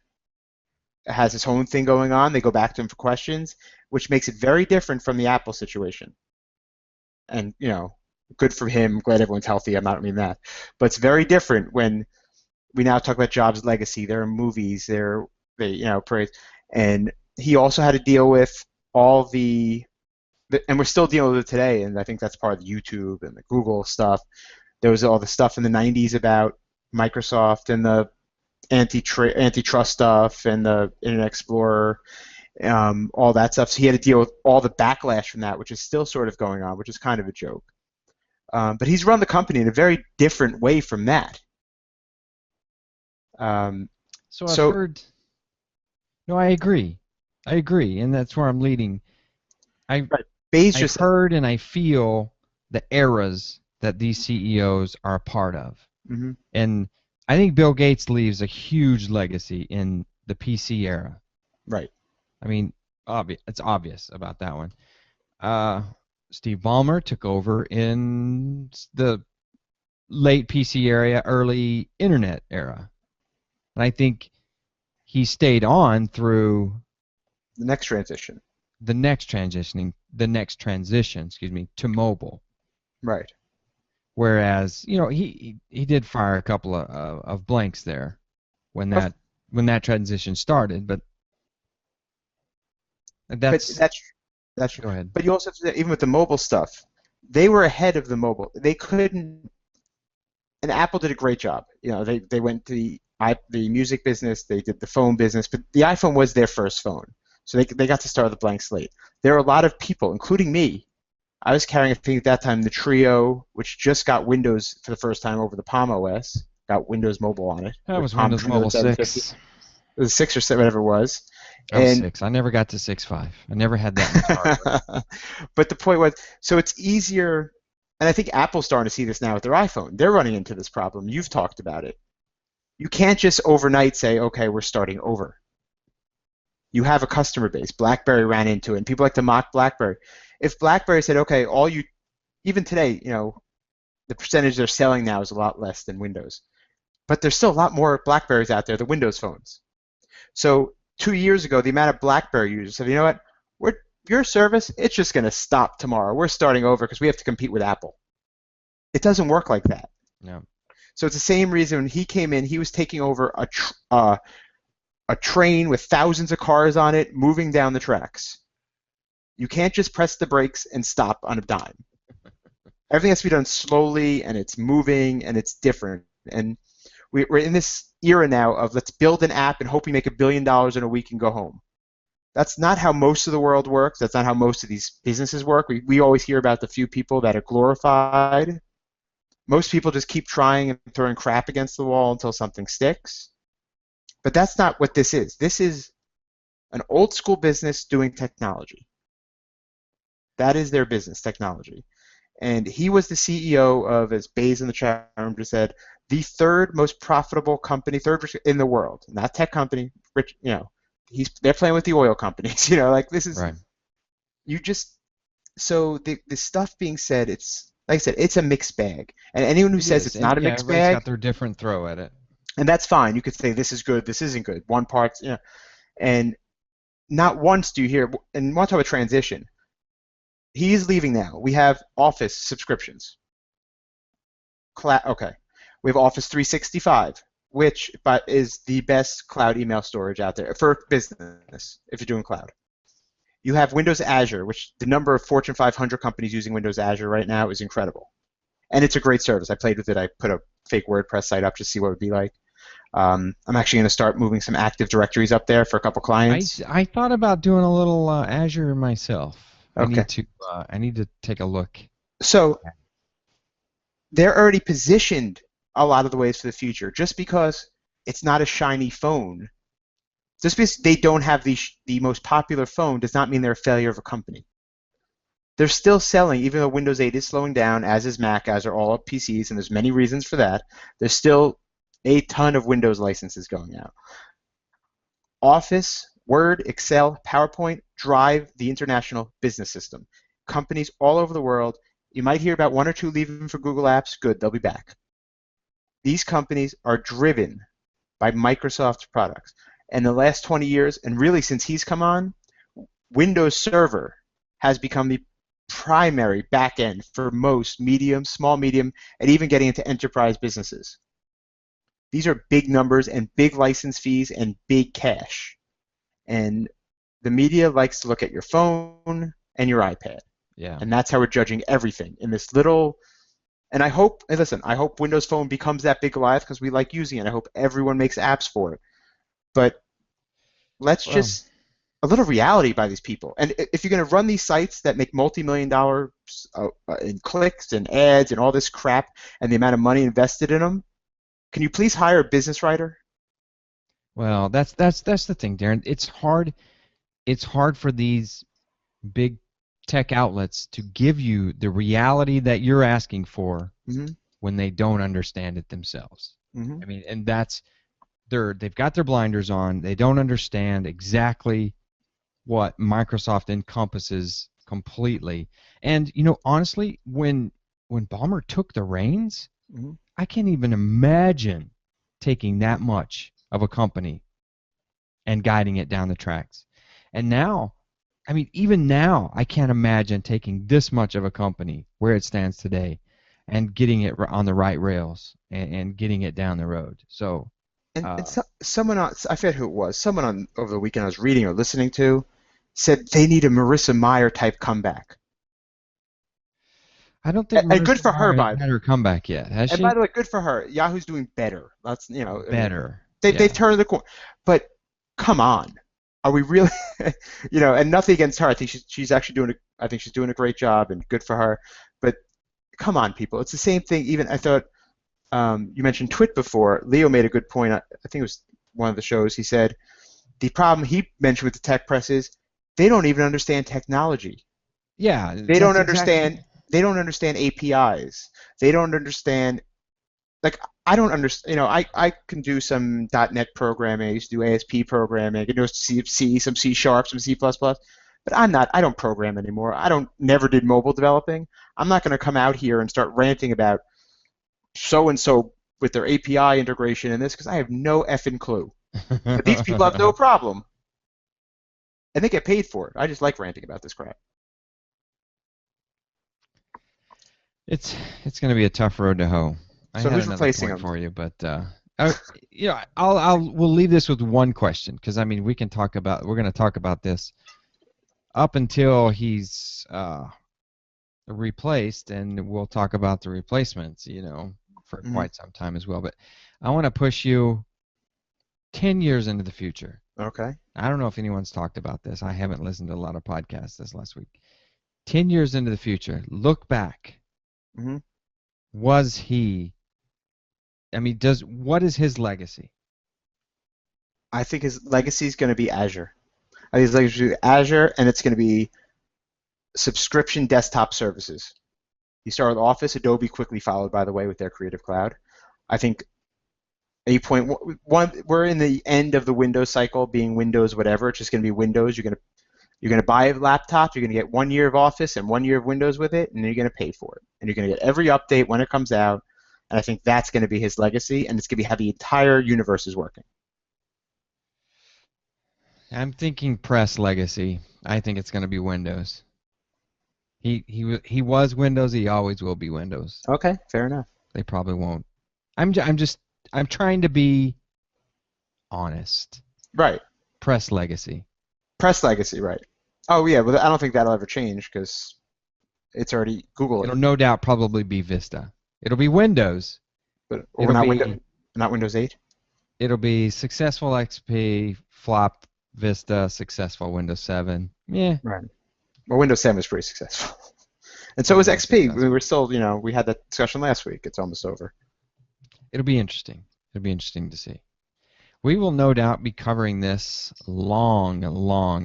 B: has his own thing going on. They go back to him for questions, which makes it very different from the Apple situation. And, good for him. Glad everyone's healthy. I don't mean that. But it's very different when we now talk about Jobs' legacy. There are movies, praise. And he also had to deal with all and we're still dealing with it today. And I think that's part of the YouTube and the Google stuff. There was all the stuff in the 90s about Microsoft and the antitrust stuff and the Internet Explorer, all that stuff. So he had to deal with all the backlash from that, which is still sort of going on, which is kind of a joke. But he's run the company in a very different way from that. Um,
A: So I've
B: so
A: heard. No, I agree. I agree, and that's where I'm leading. I
B: right, Bayes
A: I've
B: just
A: heard and I feel the eras that these CEOs are a part of,
B: mhm,
A: and I think Bill Gates leaves a huge legacy in the PC era.
B: right,
A: I mean, it's obvious about that one. Uh, Steve Ballmer took over in the late PC era, early internet era. And I think he stayed on through
B: the next transition,
A: the next transition, excuse me, to mobile.
B: right.
A: Whereas, he did fire a couple of blanks there when
B: Of,
A: that transition started, but
B: but
A: that's
B: that's true.
A: go ahead.
B: But you also have to, even with the mobile stuff, they were ahead of the mobile. They couldn't, and Apple did a great job. They went to the music business, they did the phone business, but the iPhone was their first phone, so they got to start with a blank slate. There are a lot of people, including me. I was carrying, I think at that time, the Trio, which just got Windows for the first time over the Palm OS, got Windows Mobile on it,
A: That
B: with
A: was
B: Palm
A: Windows
B: Trio
A: Mobile
B: 750.
A: 6.
B: It was 6 or 7, whatever it was.
A: I was
B: And
A: 6. I never got to 6.5. I never had that much hardware.
B: but the point was, so it's easier, and I think Apple's starting to see this now with their iPhone. They're running into this problem. You've talked about it. You can't just overnight say, okay, we're starting over. You have a customer base. BlackBerry ran into it, and people like to mock BlackBerry. If BlackBerry said, okay, even today, the percentage they're selling now is a lot less than Windows, but there's still a lot more BlackBerries out there than Windows phones. So 2 years ago, the amount of BlackBerry users said, you know what, your service, it's just going to stop tomorrow. We're starting over because we have to compete with Apple. It doesn't work like that.
A: No.
B: So it's the same reason when he came in, he was taking over a train with thousands of cars on it moving down the tracks. You can't just press the brakes and stop on a dime. Everything has to be done slowly, and it's moving, and it's different. And we're in this era now of let's build an app and hope we make $1 billion in a week and go home. That's not how most of the world works. That's not how most of these businesses work. We always hear about the few people that are glorified. Most people just keep trying and throwing crap against the wall until something sticks. But that's not what this is. This is an old school business doing technology. That is their business, technology. And he was the CEO of, as Bayes in the chat room just said, the third most profitable company, third in the world. Not tech company, rich, they're playing with the oil companies, like this is,
A: Right.
B: so the stuff being said, it's, like I said, it's a mixed bag. And anyone who
A: It
B: says
A: is.
B: it's
A: And
B: not a
A: yeah,
B: mixed
A: everybody's
B: bag,
A: got their different throw at it.
B: and that's fine. You could say this is good, this isn't good. One part's, and not once do you hear, and want to talk about transition. He is leaving now. We have Office subscriptions. Okay. We have Office 365. which but is the best cloud email storage out there for business if you're doing cloud. You have Windows Azure, which the number of Fortune 500 companies using Windows Azure right now is incredible. And it's a great service. I played with it. I put a fake WordPress site up to see what it would be like. I'm actually going to start moving some Active Directories up there for a couple clients.
A: I thought about doing a little Azure myself.
B: Okay.
A: I need to take a look.
B: So they're already positioned a lot of the ways for the future. Just because it's not a shiny phone, just because they don't have the most popular phone does not mean they're a failure of a company. They're still selling, even though Windows 8 is slowing down, as is Mac, as are all PCs, and there's many reasons for that. There's still a ton of Windows licenses going out. Office, Word, Excel, PowerPoint drive the international business system. Companies all over the world, you might hear about one or two leaving for Google Apps. Good, they'll be back. These companies are driven by Microsoft's products. In the last 20 years, and really since he's come on, Windows Server has become the primary backend for most medium, small, medium, and even getting into enterprise businesses. These are big numbers and big license fees and big cash. And the media likes to look at your phone and your iPad.
A: Yeah.
B: And that's how we're judging everything in this little. And I hope, and listen, I hope Windows Phone becomes that big Goliath because we like using it. I hope everyone makes apps for it. But let's just a little reality by these people. And if you're going to run these sites that make multi-million dollars in clicks and ads and all this crap and the amount of money invested in them, can you please hire a business writer?
A: Well, that's the thing, Darren. It's hard for these big tech outlets to give you the reality that you're asking for when they don't understand it themselves. I mean, and they've got their blinders on. They don't understand exactly what Microsoft encompasses completely. And honestly, when Ballmer took the reins, I can't even imagine taking that much of a company and guiding it down the tracks. And now, I mean, even now, I can't imagine taking this much of a company where it stands today and getting it on the right rails and getting it down the road. So,
B: and someone else, I forget who it was, someone on over the weekend I was reading or listening to said they need a Marissa Meyer type comeback.
A: I don't think
B: And good
A: Marissa
B: for her,
A: Meyer
B: by
A: has had her comeback yet, has
B: and
A: she?
B: by the way, good for her. Yahoo's doing better. That's
A: Better.
B: they've turned the corner. But come on, are we really? And nothing against her. I think she's actually doing I think she's doing a great job and good for her. But come on, people, it's the same thing. Even I thought you mentioned Twit before. Leo made a good point. I think it was one of the shows. He said the problem he mentioned with the tech press is they don't even understand technology.
A: Yeah,
B: They don't understand. They don't understand APIs. They don't understand. Like I don't understand. I can do some .NET programming. I used to do ASP programming. I can do C, some C Sharp, some C++. But I don't program anymore. Never did mobile developing. I'm not going to come out here and start ranting about so and so with their API integration and this because I have no effing clue. But these people have no problem, and they get paid for it. I just like ranting about this crap.
A: It's going to be a tough road to hoe. I
B: So
A: had
B: who's
A: another
B: replacing
A: point
B: them?
A: for you, but we'll leave this with one question because I mean we're going to talk about this up until he's replaced, and we'll talk about the replacements, for quite some time as well. But I want to push you 10 years into the future.
B: Okay.
A: I don't know if anyone's talked about this. I haven't listened to a lot of podcasts this last week. 10 years into the future, look back. Was he? I mean, what is his legacy?
B: I think his legacy is going to be Azure. I think his legacy is Azure, and it's going to be subscription desktop services. You start with Office, Adobe quickly followed, by the way, with their Creative Cloud. I think 8.1, we're in the end of the Windows cycle, being Windows whatever. It's just going to be Windows. You're going to buy a laptop. You're going to get 1 year of Office and 1 year of Windows with it, and then you're going to pay for it. And you're going to get every update when it comes out. And I think that's going to be his legacy, and it's going to be how the entire universe is working.
A: I'm thinking press legacy. I think it's going to be Windows. He was Windows. He always will be Windows.
B: Okay, fair enough.
A: They probably won't. I'm I'm trying to be honest.
B: Right.
A: Press legacy.
B: Press legacy, right. Oh, yeah, well, I don't think that'll ever change because it's already Google
A: It'll
B: it.
A: no doubt probably be Vista. It'll be Windows.
B: But or
A: It'll
B: not
A: be
B: not Windows 8.
A: it'll be successful XP, flop Vista, successful Windows 7. Yeah,
B: Right. Well, Windows 7 is pretty successful. And so
A: it
B: is
A: was
B: XP. We
A: successful.
B: were still, we had that discussion last week. It's almost over.
A: It'll be interesting. It'll be interesting to see. We will no doubt be covering this long.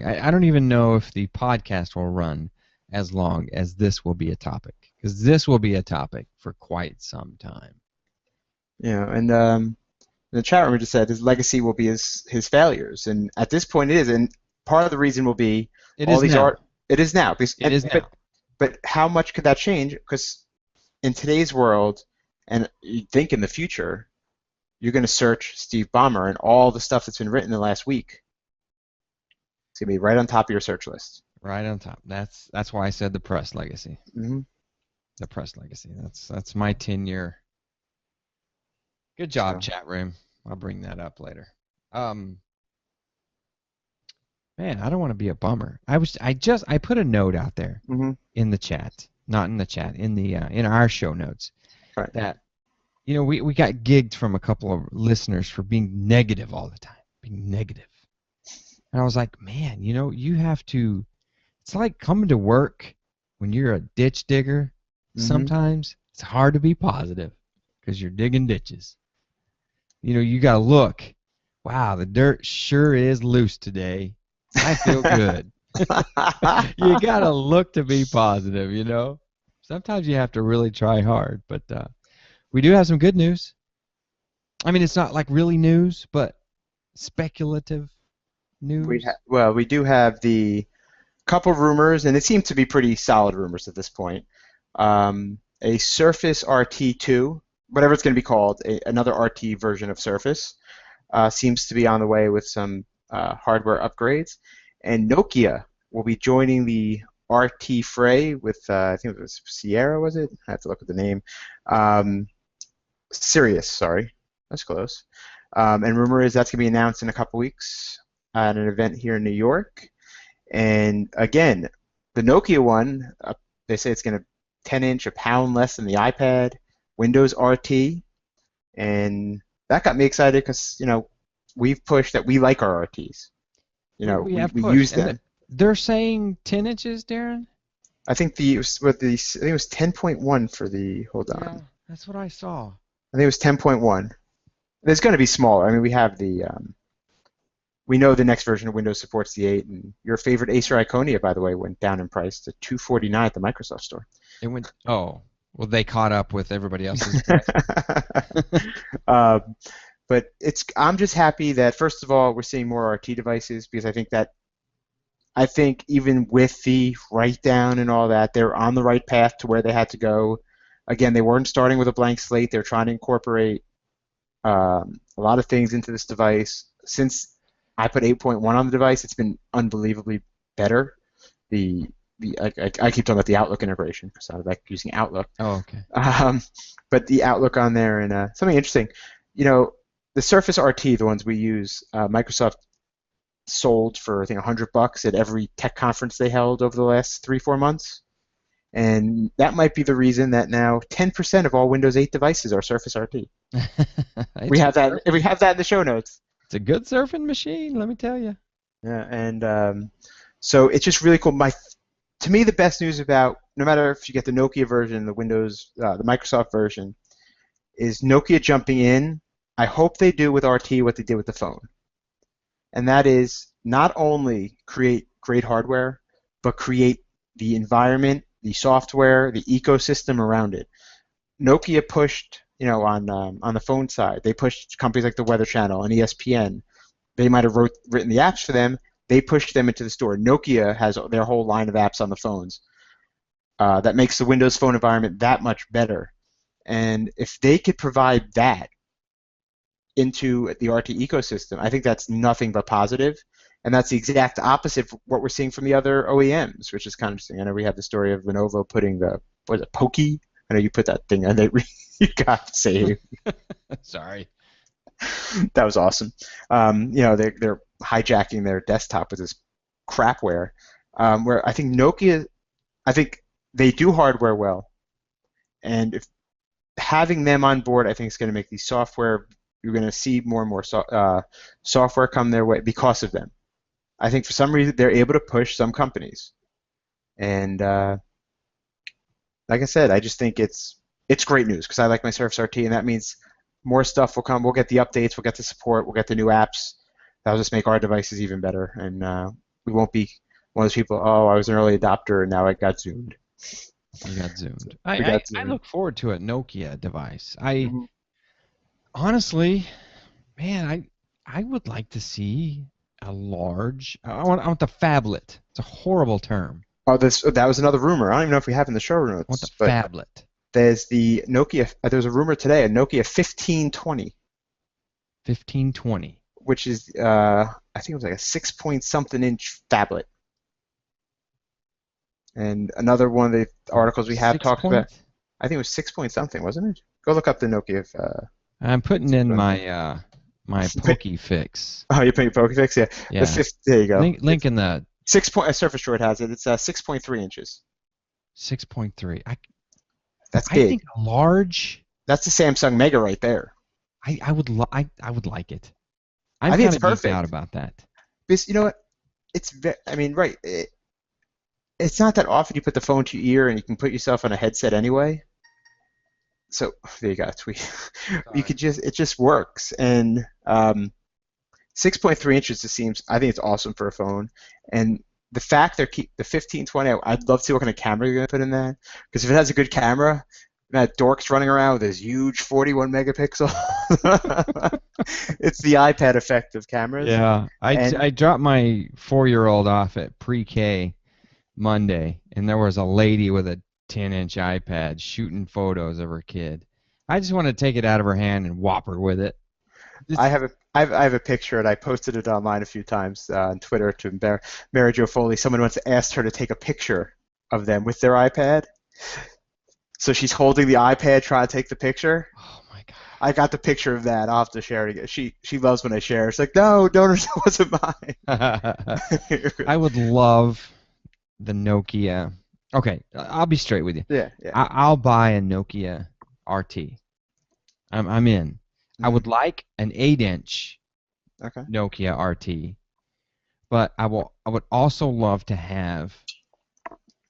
A: I don't even know if the podcast will run as long as this will be a topic, because this will be a topic for quite some time.
B: And the chat room just said his legacy will be his failures, and at this point it is. And part of the reason will be
A: It
B: all
A: is
B: these
A: now.
B: art. It is now, because,
A: It is now.
B: but how much could that change? Because in today's world, and you think in the future, you're going to search Steve Ballmer, and all the stuff that's been written in the last week, it's going to be right on top of your search list.
A: Right on top. That's why I said the press legacy.
B: Mm-hmm.
A: The press legacy. That's my tenure. Good job,
B: So,
A: chat room. I'll bring that up later. Um, Man, I don't want to be a bummer. I put a note out there
B: mm-hmm.
A: in the chat, not in the chat, in our show notes
B: Right.
A: that we got gigged from a couple of listeners for being negative all the time, being negative. And I was like, man, you have to. It's like coming to work when you're a ditch digger.
B: Mm-hmm.
A: Sometimes it's hard to be positive because you're digging ditches. You got to look. Wow, the dirt sure is loose today. I feel good. You got to look to be positive. Sometimes you have to really try hard, but we do have some good news. I mean, it's not like really news, but speculative news.
B: We do have the couple rumors, and it seems to be pretty solid rumors at this point. A Surface RT2, whatever it's going to be called, another RT version of Surface, seems to be on the way with some hardware upgrades. And Nokia will be joining the RT fray with, I think it was Sierra, was it? I have to look at the name. Sirius, sorry. That's close. And rumor is that's going to be announced in a couple weeks at an event here in New York. And again, the Nokia one, they say it's going to 10-inch, a pound less than the iPad, Windows RT. And that got me excited because, we've pushed that we like our RTs. We use them.
A: They're saying 10 inches, Darren?
B: I think it was 10.1 for the, hold on.
A: Yeah, that's what I saw.
B: I think it was 10.1. It's going to be smaller. I mean, we have we know the next version of Windows supports the 8, and your favorite Acer Iconia, by the way, went down in price to $249 at the Microsoft Store.
A: It went, oh, well, they caught up with everybody else's price.
B: But I'm just happy that, first of all, we're seeing more RT devices, because I think even with the write-down and all that, they're on the right path to where they had to go. Again, they weren't starting with a blank slate. They're trying to incorporate a lot of things into this device. Since I put 8.1 on the device, it's been unbelievably better. I keep talking about the Outlook integration because I like using Outlook.
A: Oh, okay.
B: But the Outlook on there, and something interesting, the Surface RT, the ones we use, Microsoft sold for, I think, $100 at every tech conference they held over the last 3-4 months. And that might be the reason that now 10% of all Windows 8 devices are Surface RT. We have that in the show notes.
A: It's a good surfing machine, let me tell you.
B: Yeah, and so it's just really cool. To me, the best news about, no matter if you get the Nokia version, the Microsoft version, is Nokia jumping in. I hope they do with RT what they did with the phone. And that is not only create great hardware, but create the environment, the software, the ecosystem around it. Nokia pushed, on the phone side, they pushed companies like the Weather Channel and ESPN. They might have written the apps for them. They pushed them into the store. Nokia has their whole line of apps on the phones. That makes the Windows Phone environment that much better. And if they could provide that into the RT ecosystem, I think that's nothing but positive. And that's the exact opposite of what we're seeing from the other OEMs, which is kind of interesting. I know we have the story of Lenovo putting Pokey? I know you put that thing on there. You got to say.
A: Sorry.
B: That was awesome. They're hijacking their desktop with this crapware. Where I think Nokia, I think they do hardware well, and if having them on board, I think is going to make these software. You're going to see more and more software come their way because of them. I think for some reason they're able to push some companies, and like I said, I just think it's great news because I like my Surface RT, and that means more stuff will come. We'll get the updates, we'll get the support, we'll get the new apps. That'll just make our devices even better, and we won't be one of those people. Oh, I was an early adopter, and now I got zoomed.
A: You got zoomed.
B: We
A: I, I,
B: got
A: I
B: zoomed.
A: look forward to a Nokia device. I
B: Mhm.
A: honestly, man, I would like to see a large. I want the phablet. It's a horrible term.
B: Oh, that was another rumor. I don't even know if we have in the show
A: I want the
B: notes, but
A: phablet.
B: there's the Nokia. There's a rumor today, a Nokia 1520,
A: 1520.
B: which is I think it was like a 6 point something inch phablet. And another one of the articles we have
A: Six
B: talks about.
A: point.
B: I think it was 6 point something, wasn't it? Go look up the Nokia.
A: I'm putting in
B: 1520.
A: my Pokey fix.
B: Oh, you're putting Pokéfix, yeah. The
A: Yeah.
B: fifth. There you go.
A: Link
B: It's
A: in the
B: 6 point. A Surface Droid has it. It's 6.3 inches.
A: 6.3.
B: That's
A: I
B: big.
A: think a large.
B: That's the Samsung Mega right there.
A: I would like it. I'm
B: I think
A: kind
B: it's
A: of geeked out
B: perfect.
A: about that.
B: Because you know what? I mean, right. It's not that often you put the phone to your ear and you can put yourself on a headset anyway. So there you go. You
A: Sorry.
B: could it just works. And 6.3 inches just seems, I think it's awesome for a phone. And the fact they're keep the 1520, I'd love to see what kind of camera they're going to put in that. Because if it has a good camera, that dork's running around with his huge 41 megapixel. It's the iPad effect of cameras.
A: Yeah,
B: And
A: I dropped my 4-year-old off at pre-K Monday, and there was a lady with a 10-inch iPad shooting photos of her kid. I just want to take it out of her hand and whop her with it.
B: I
A: Just,
B: have I have a picture, and I posted it online a few times on Twitter to Mary Jo Foley. Someone once asked her to take a picture of them with their iPad. So she's holding the iPad trying to take the picture.
A: oh my
B: I got the picture of that. I'll have to share it again. She loves when I share. It's like, no, don't, it wasn't mine.
A: God. I would love the Nokia. Okay, I'll be straight with you.
B: Yeah, yeah.
A: I'll buy a Nokia RT. I'm in. I
B: Hmm.
A: would like an 8-inch
B: Okay.
A: Nokia RT, but I would also love to have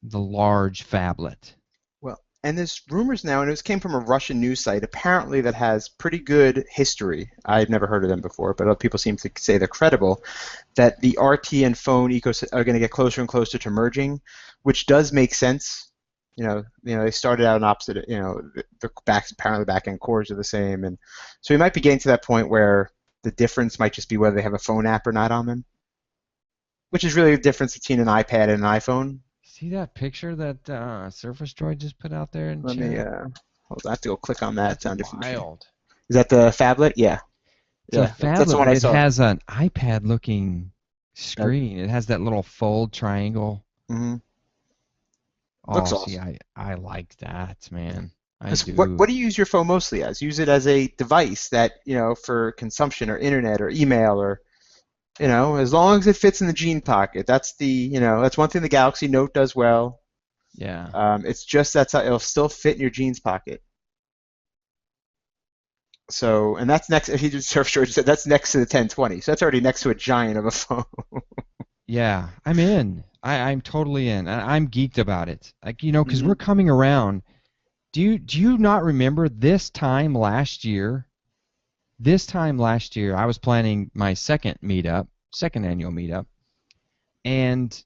A: the large phablet.
B: Well, and there's rumors now, and this came from a Russian news site apparently that has pretty good history. I've never heard of them before, but other people seem to say they're credible. That the RT and phone ecosystem are going to get closer and closer to merging, which does make sense. They started out in opposite. The back end cores are the same, and so we might be getting to that point where the difference might just be whether they have a phone app or not on them, which is really the difference between an iPad and an iPhone.
A: See that picture that Surface Droid just put out there in
B: Let me
A: chat?
B: hold on, I have to go click on that. It's
A: That's
B: on a different machine.
A: wild.
B: Is that the phablet? Yeah,
A: It's a
B: yeah. That's the
A: phablet,
B: one
A: but
B: I
A: it
B: saw.
A: has an iPad-looking
B: That,
A: screen. It has that little fold triangle.
B: hmm Looks
A: Oh, see,
B: awesome.
A: I like that, man. I
B: Because what
A: do.
B: do you use your phone mostly as? Use it as a device that, for consumption or internet or email or, as long as it fits in the jean pocket. That's one thing the Galaxy Note does well.
A: Yeah.
B: It's just it'll still fit in your jeans pocket. So, and that's next. If you just Surf Short said that's next to the 1020. So that's already next to a giant of a phone.
A: Yeah, I'm in. I'm totally in. I'm geeked about it. Like, because
B: Hmm.
A: we're coming around. Do you not remember this time last year? This time last year, I was planning my second annual meetup, and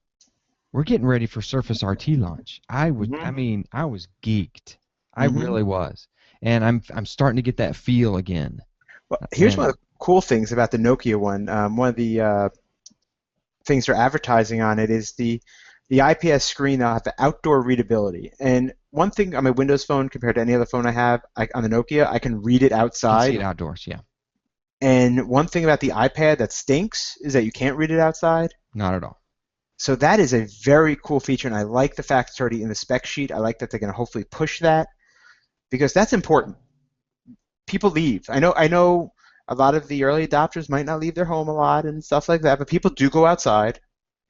A: we're getting ready for Surface RT launch. I
B: Hmm.
A: mean, I was geeked. I
B: Hmm.
A: really was, and I'm starting to get that feel again.
B: Well, here's one of
A: And
B: the cool things about the Nokia one. One of the things they're advertising on it is the IPS screen. They'll have the outdoor readability. And one thing on my Windows phone compared to any other phone I have, on the Nokia, I can read it
A: you can see
B: outside.
A: it outdoors. Yeah,
B: And one thing about the iPad that stinks is that you can't read it outside.
A: not at all.
B: So that is a very cool feature, and I like the fact it's already in the spec sheet. I like that they're going to hopefully push that because that's important. People leave. I know. a lot of the early adopters might not leave their home a lot and stuff like that, but people do go outside.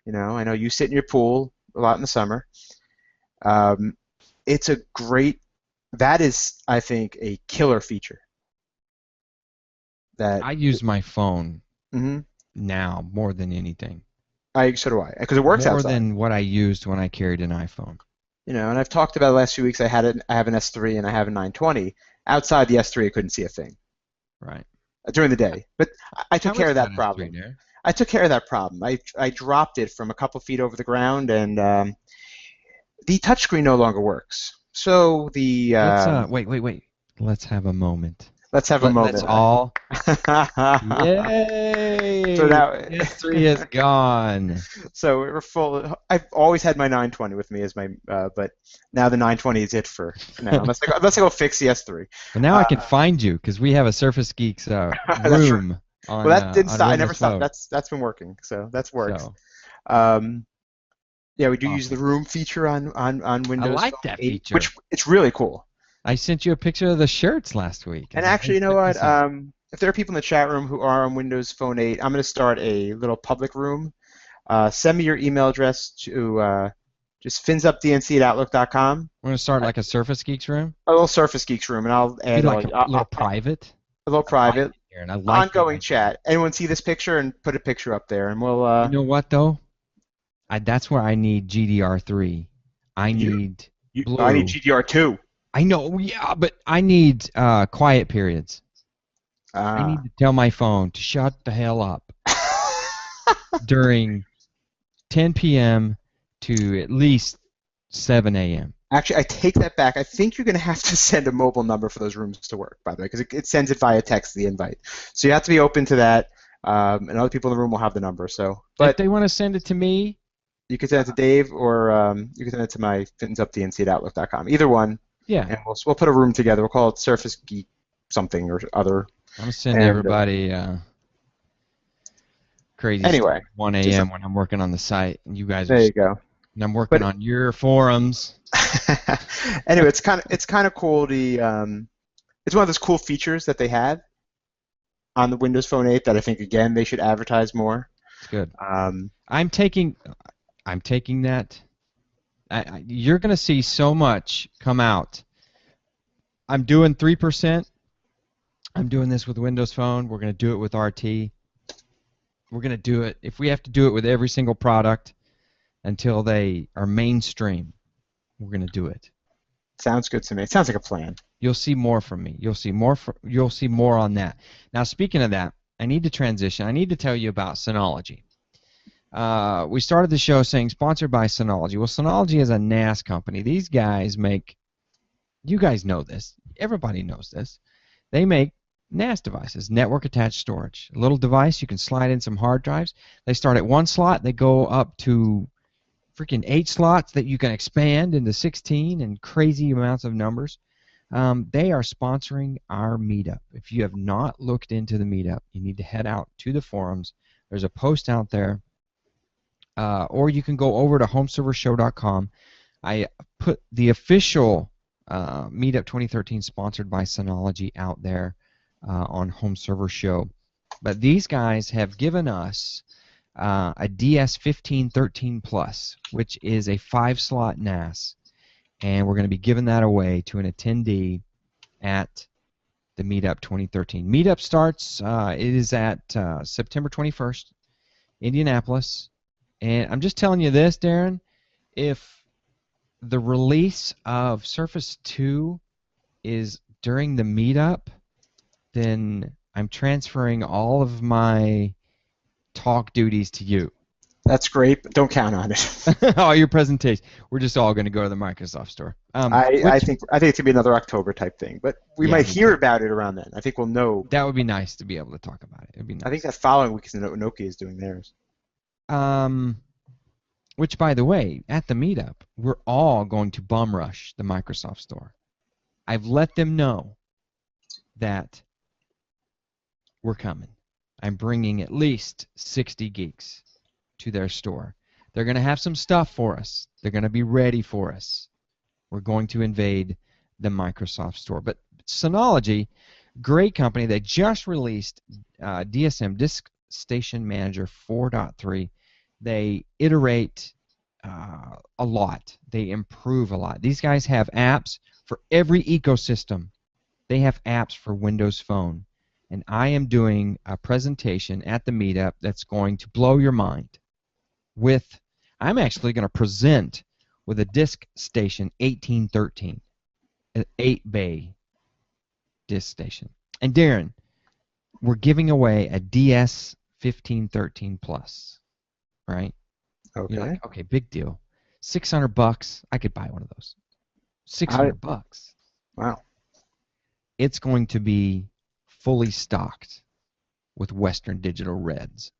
B: I know you sit in your pool a lot in the summer. Um, it's a great, that is, I think, a killer feature that,
A: I use my phone
B: mhm,
A: now more than anything.
B: so do I, because it works
A: More
B: outside.
A: than what I used when I carried an iPhone.
B: And I've talked about the last few weeks. I have an S3 and I have a 920. Outside the S3, I couldn't see a thing
A: Right.
B: during the day, but I took
A: How
B: care
A: much
B: of
A: is that
B: that
A: S3
B: problem.
A: there?
B: I took care of that problem. I dropped it from a couple feet over the ground, and the touchscreen no longer works. So the
A: Let's wait. Let's have a moment.
B: let's have a
A: Let's
B: moment.
A: all
B: So
A: yay!
B: now,
A: The S3 is gone.
B: so we're full. I've always had my 920 with me as my, but now the 920 is it for now. Unless I go fix the S3.
A: Well, now I
B: Uh,
A: can find you because we have a Surface Geeks
B: that's true.
A: room
B: Well, that didn't
A: on
B: stop. I never
A: Windows
B: stopped.
A: Phone.
B: That's been working. So that's works.
A: So
B: Um, yeah, we do use the
A: awesome.
B: room feature on
A: I
B: Windows
A: like
B: Phone
A: that
B: 8,
A: feature.
B: which it's really cool.
A: I sent you a picture of the shirts last week. I
B: And
A: was like,
B: actually,
A: hey,
B: you know
A: check
B: what?
A: this out.
B: If there are people in the chat room who are on Windows Phone 8, I'm going to start a little public room. Send me your email address to just finsupdnc@outlook.com.
A: We're gonna start like a Surface Geeks room.
B: A little Surface Geeks room, and I'll
A: Be
B: add
A: like a little private.
B: a little
A: I like
B: private,
A: it, Aaron. I like the
B: ongoing
A: idea.
B: chat. Anyone see this picture and put a picture up there, and we'll
A: You know what though? That's where I need GDR3. I
B: you
A: need
B: I need
A: blue.
B: GDR2.
A: I know, yeah, but I need quiet periods. I
B: Uh,
A: need to tell my phone to shut the hell up during 10 p.m. to at least 7 a.m.
B: Actually, I take that back. I think you're going to have to send a mobile number for those rooms to work, by the way, because it sends it via text, the invite. So you have to be open to that, and other people in the room will have the number. So,
A: If
B: but
A: they want to send it to me,
B: you can send it to Dave, or you can send it to my finsupdnc@outlook.com. Either one,
A: yeah,
B: and we'll put a room together. We'll call it Surface Geek something or other.
A: I'm gonna send
B: And
A: everybody crazy stuff
B: anyway,
A: at 1
B: just
A: a.m. when I'm working on the site, and you guys are
B: there you
A: asleep,
B: go.
A: and I'm working
B: But
A: on your forums.
B: anyway, it's kind of cool. It's one of those cool features that they have on the Windows Phone 8 that I think again they should advertise more.
A: It's good.
B: Um,
A: I'm taking that. You're gonna see so much come out. I'm doing 3%. I'm doing this with Windows Phone. We're gonna do it with RT. We're gonna do it if we have to do it with every single product until they are mainstream. We're gonna do it.
B: Sounds good to me. It sounds like a plan.
A: You'll see more from me. You'll see more. You'll see more on that. Now, speaking of that, I need to transition. I need to tell you about Synology. We started the show saying sponsored by Synology. Well, Synology is a NAS company. These guys make. You guys know this. Everybody knows this. They make NAS devices, network attached storage. A little device you can slide in some hard drives. They start at one slot. They go up to freaking 8 slots that you can expand into 16 and crazy amounts of numbers. They are sponsoring our meetup. If you have not looked into the meetup, you need to head out to the forums. There's a post out there, or you can go over to homeservershow.com. I put the official meetup 2013 sponsored by Synology out there on Home Server Show. But these guys have given us a DS1513 Plus, which is a 5-slot NAS, and we're going to be giving that away to an attendee at the Meetup 2013. Meetup starts, it is at September 21st, Indianapolis, and I'm just telling you this, Darren, if the release of Surface 2 is during the Meetup, then I'm transferring all of my talk duties to you.
B: That's great, but don't count on it.
A: All your presentation. We're just all going to go to the Microsoft store.
B: I
A: Which,
B: think it's gonna be another October type thing, but we
A: yeah,
B: might
A: me
B: hear
A: too.
B: about it around then. I think we'll know.
A: That would be nice to be able to talk about it. It'd be
B: I think
A: nice.
B: that following week is Nokia is doing theirs.
A: Um, which, by the way, at the meetup, we're all going to bum rush the Microsoft store. I've let them know that we're coming. I'm bringing at least 60 geeks to their store. They're going to have some stuff for us. They're going to be ready for us. We're going to invade the Microsoft store. But Synology, Great company. They just released DSM, Disk Station Manager 4.3. They iterate a lot. They improve a lot. These guys have apps for every ecosystem. They have apps for Windows Phone. And I am doing a presentation at the meetup that's going to blow your mind. I'm actually going to present with a Disk Station 1813, an 8-bay Disk Station. And Darren, we're giving away a DS 1513 Plus, right? You're
B: Okay.
A: like, okay, big deal. $600, I could buy one of those.
B: I,
A: $600.
B: wow.
A: It's going to be fully stocked with Western Digital Reds.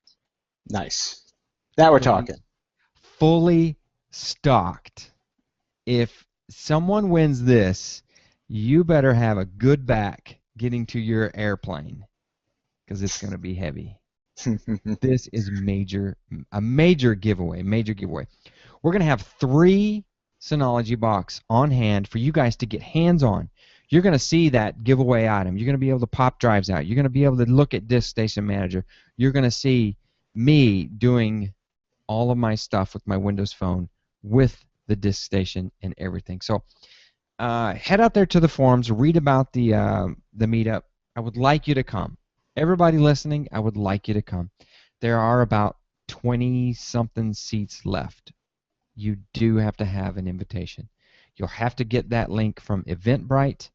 B: Nice. Now we're
A: Fully,
B: talking.
A: fully stocked. If someone wins this, you better have a good back getting to your airplane because it's going to be heavy. This is a major giveaway, We're going to have 3 Synology box on hand for you guys to get hands on. You're going to see that giveaway item. You're going to be able to pop drives out. You're going to be able to look at Disk Station Manager. You're going to see me doing all of my stuff with my Windows Phone with the Disk Station and everything. So head out there to the forums, read about the meetup. I would like you to come. Everybody listening, I would like you to come. There are about 20-something seats left. You do have to have an invitation. You'll have to get that link from Eventbrite.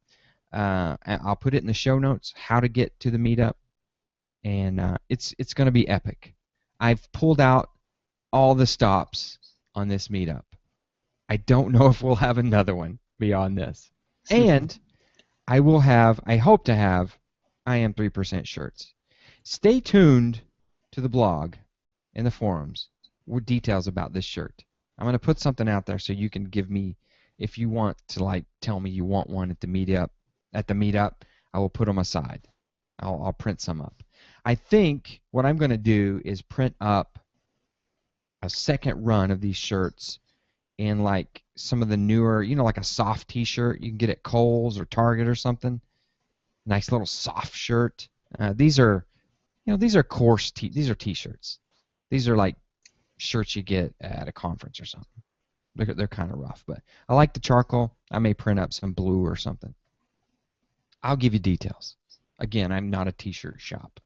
A: I'll put it in the show notes, how to get to the meetup. And it's going to be epic. I've pulled out all the stops on this meetup. I don't know if we'll have another one beyond this. And I hope to have I am 3% shirts. Stay tuned to the blog and the forums with details about this shirt. I'm going to put something out there so you can give me, if you want to like tell me you want one at the meetup, I will put them aside. I'll print some up. I think what I'm going to do is print up a second run of these shirts in like some of the newer, like a soft t-shirt you can get at Kohl's or Target or something. Nice little soft shirt. These are coarse these are t-shirts. These are like shirts you get at a conference or something. They're kind of rough, but I like the charcoal. I may print up some blue or something. I'll give you details. Again, I'm not a t-shirt shop.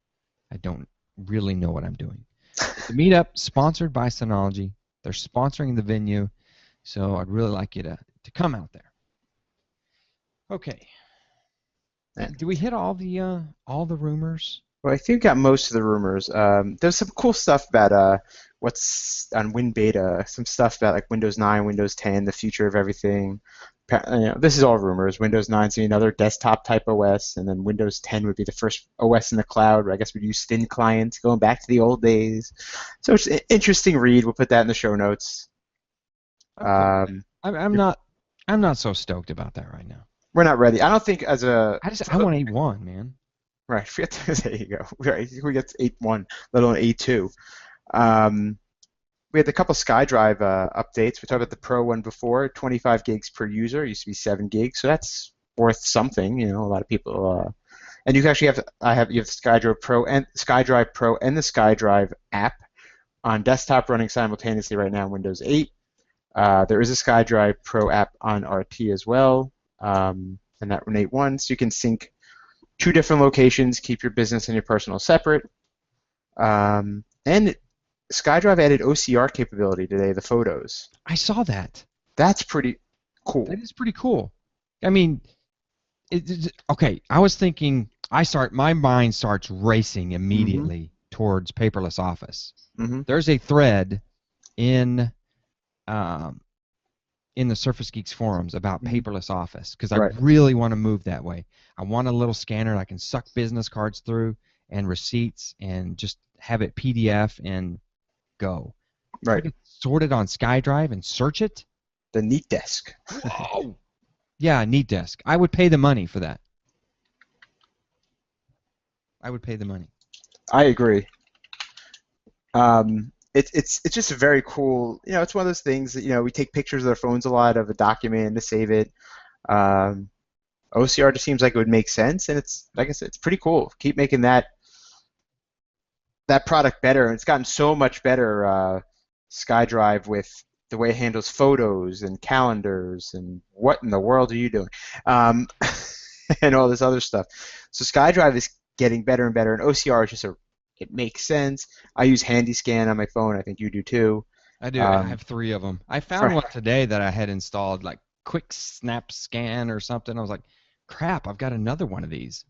A: I don't really know what I'm doing. The meetup sponsored by Synology. They're sponsoring the venue, so I'd really like you to come out there. Okay. Did we hit all the rumors?
B: Well, I think we got most of the rumors. There's some cool stuff about what's on Win Beta, some stuff about like Windows 9, Windows 10, the future of everything. This is all rumors. Windows 9 is another desktop type OS, and then Windows 10 would be the first OS in the cloud, where I guess we'd use thin clients, going back to the old days. So it's an interesting read. We'll put that in the show notes.
A: Okay. I'm not so stoked about that right now.
B: We're not ready. I don't think as a
A: I want 8.1, man.
B: right. There you go. Right. We get 8.1, let alone 8.2. We had a couple SkyDrive updates. We talked about the Pro one before, 25 gigs per user. It used to be 7 gigs, so that's worth something. A lot of people. And you actually you have SkyDrive Pro and the SkyDrive app on desktop running simultaneously right now in Windows 8. There is a SkyDrive Pro app on RT as well, and that in 8.1, so you can sync 2 different locations, keep your business and your personal separate. And SkyDrive added OCR capability today, the photos.
A: I saw that.
B: That's pretty cool.
A: That is pretty cool. I mean, okay, I was thinking, my mind starts racing immediately towards paperless Office. There's a thread in the Surface Geeks forums about paperless Office because I really want to move that way. I want a little scanner I can suck business cards through and receipts and just have it PDF and go.
B: Right.
A: If I could sort it on SkyDrive and search it.
B: The Neat Desk.
A: Whoa. Yeah, Neat Desk. I would pay the money for that. I would pay the money.
B: I agree. It's just a very cool. It's one of those things that we take pictures of our phones a lot of a document to save it. OCR just seems like it would make sense, and it's like I said, it's pretty cool. Keep making that product better, and it's gotten so much better. SkyDrive with the way it handles photos and calendars and what in the world are you doing, um, and all this other stuff. So SkyDrive is getting better and better, and OCR is just it makes sense. I use HandyScan on my phone. I think you do too.
A: I do. I
B: Um,
A: have 3 of them. I found
B: right.
A: one today that I had installed, like Quick Snap Scan or something. I was like, crap, I've got another one of these.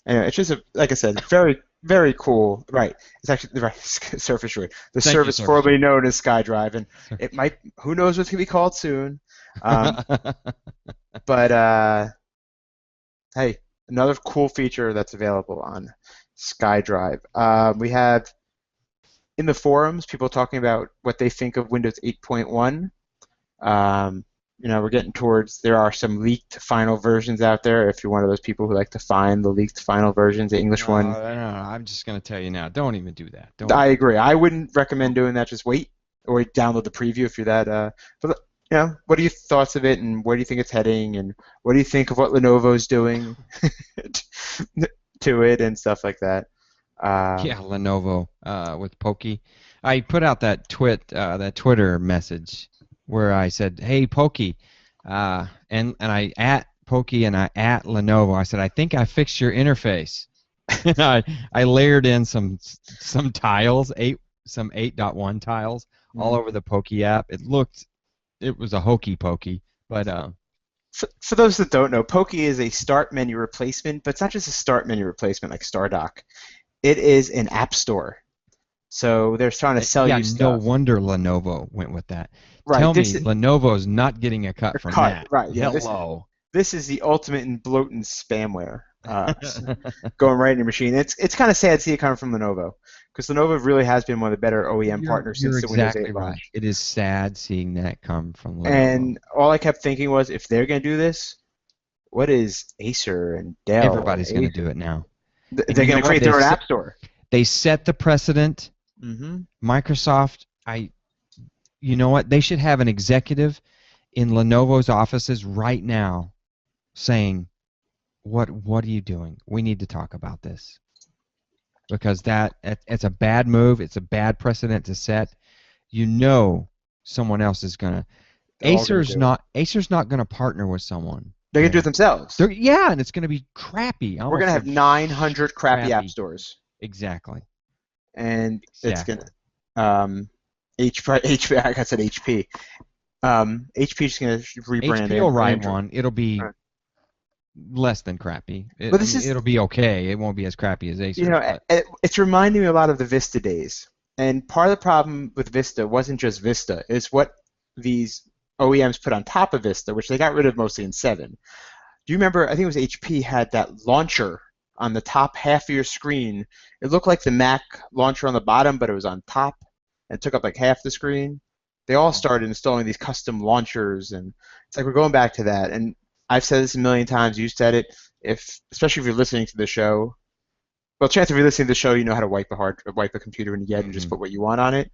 B: Anyway, it's just like I said, very very cool. Right. It's actually right. Surface Droid, the
A: Thank you,
B: service
A: Surface
B: formerly
A: Geeks.
B: known as SkyDrive, and it might. Who knows what's gonna be called soon. Um, but hey, another cool feature that's available on SkyDrive. We have in the forums people talking about what they think of Windows 8.1. Um, we're getting towards, there are some leaked final versions out there. If you're one of those people who like to find the leaked final versions, the English
A: No,
B: one,
A: no, no, I'm just gonna tell you now. Don't even do that.
B: I
A: Don't.
B: agree. I wouldn't recommend doing that. Just wait or download the preview if you're that. But what are your thoughts of it, and where do you think it's heading, and what do you think of what Lenovo's doing to it and stuff like that?
A: Yeah,
B: Um,
A: Lenovo with Pokey. I put out that Twitter message where I said, "Hey, Pokey," and I at Pokey and I at Lenovo. I said, "I think I fixed your interface." And I layered in some tiles, some 8.1 tiles all
B: mm.
A: over the Pokey app. It was a hokey pokey, but
B: For those that don't know, Pokey is a start menu replacement, but it's not just a start menu replacement like StarDock. It is an app store. So they're trying to sell
A: yeah,
B: you
A: no
B: stuff.
A: wonder Lenovo went with that.
B: Right.
A: Tell
B: This
A: me,
B: is
A: Lenovo's not getting a cut
B: a
A: from
B: cut.
A: that.
B: Right. Yeah.
A: Hello.
B: This is the ultimate in bloating spamware. Going right in your machine. It's kind of sad to see it coming from Lenovo because Lenovo really has been one of the better OEM partners
A: You're
B: since the Windows 8
A: exactly right.
B: launch.
A: It is sad seeing that come from Lenovo.
B: And all I kept thinking was, if they're going to do this, what is Acer and Dell?
A: Everybody's going to do it now. And
B: They're
A: you
B: going
A: know
B: to
A: what?
B: create their own app store.
A: They set the precedent.
B: Hmm.
A: Microsoft, you know what? They should have an executive in Lenovo's offices right now saying, "What are you doing? We need to talk about this." Because it's a bad move, it's a bad precedent to set. You know someone else is going to
B: They're all going to do it.
A: Acer's not going to partner with someone,
B: They're going to do it
A: Darren.
B: themselves.
A: Yeah, and it's going to be crappy. I
B: We're going
A: almost
B: to have
A: said
B: 900 crappy app
A: crappy.
B: stores,
A: Exactly.
B: and it's going
A: Exactly.
B: to HP. I said HP. HP is going to rebrand
A: HP will write
B: Android.
A: one. It'll be
B: Right.
A: less than crappy.
B: But
A: I
B: this
A: mean,
B: is,
A: it'll be okay. It won't be as crappy as Acer's, but
B: it's reminding me a lot of the Vista days. And part of the problem with Vista wasn't just Vista, it's what these OEMs put on top of Vista, which they got rid of mostly in 7. Do you remember, I think it was HP had that launcher on the top half of your screen. It looked like the Mac launcher on the bottom, but it was on top and took up like half the screen. They all started installing these custom launchers, and it's like we're going back to that. And I've said this a million times. You said it. Especially if you're listening to the show, well, chance if you're listening to the show, you know how to wipe a computer when you get it and just
A: mhm.
B: put what you want on it.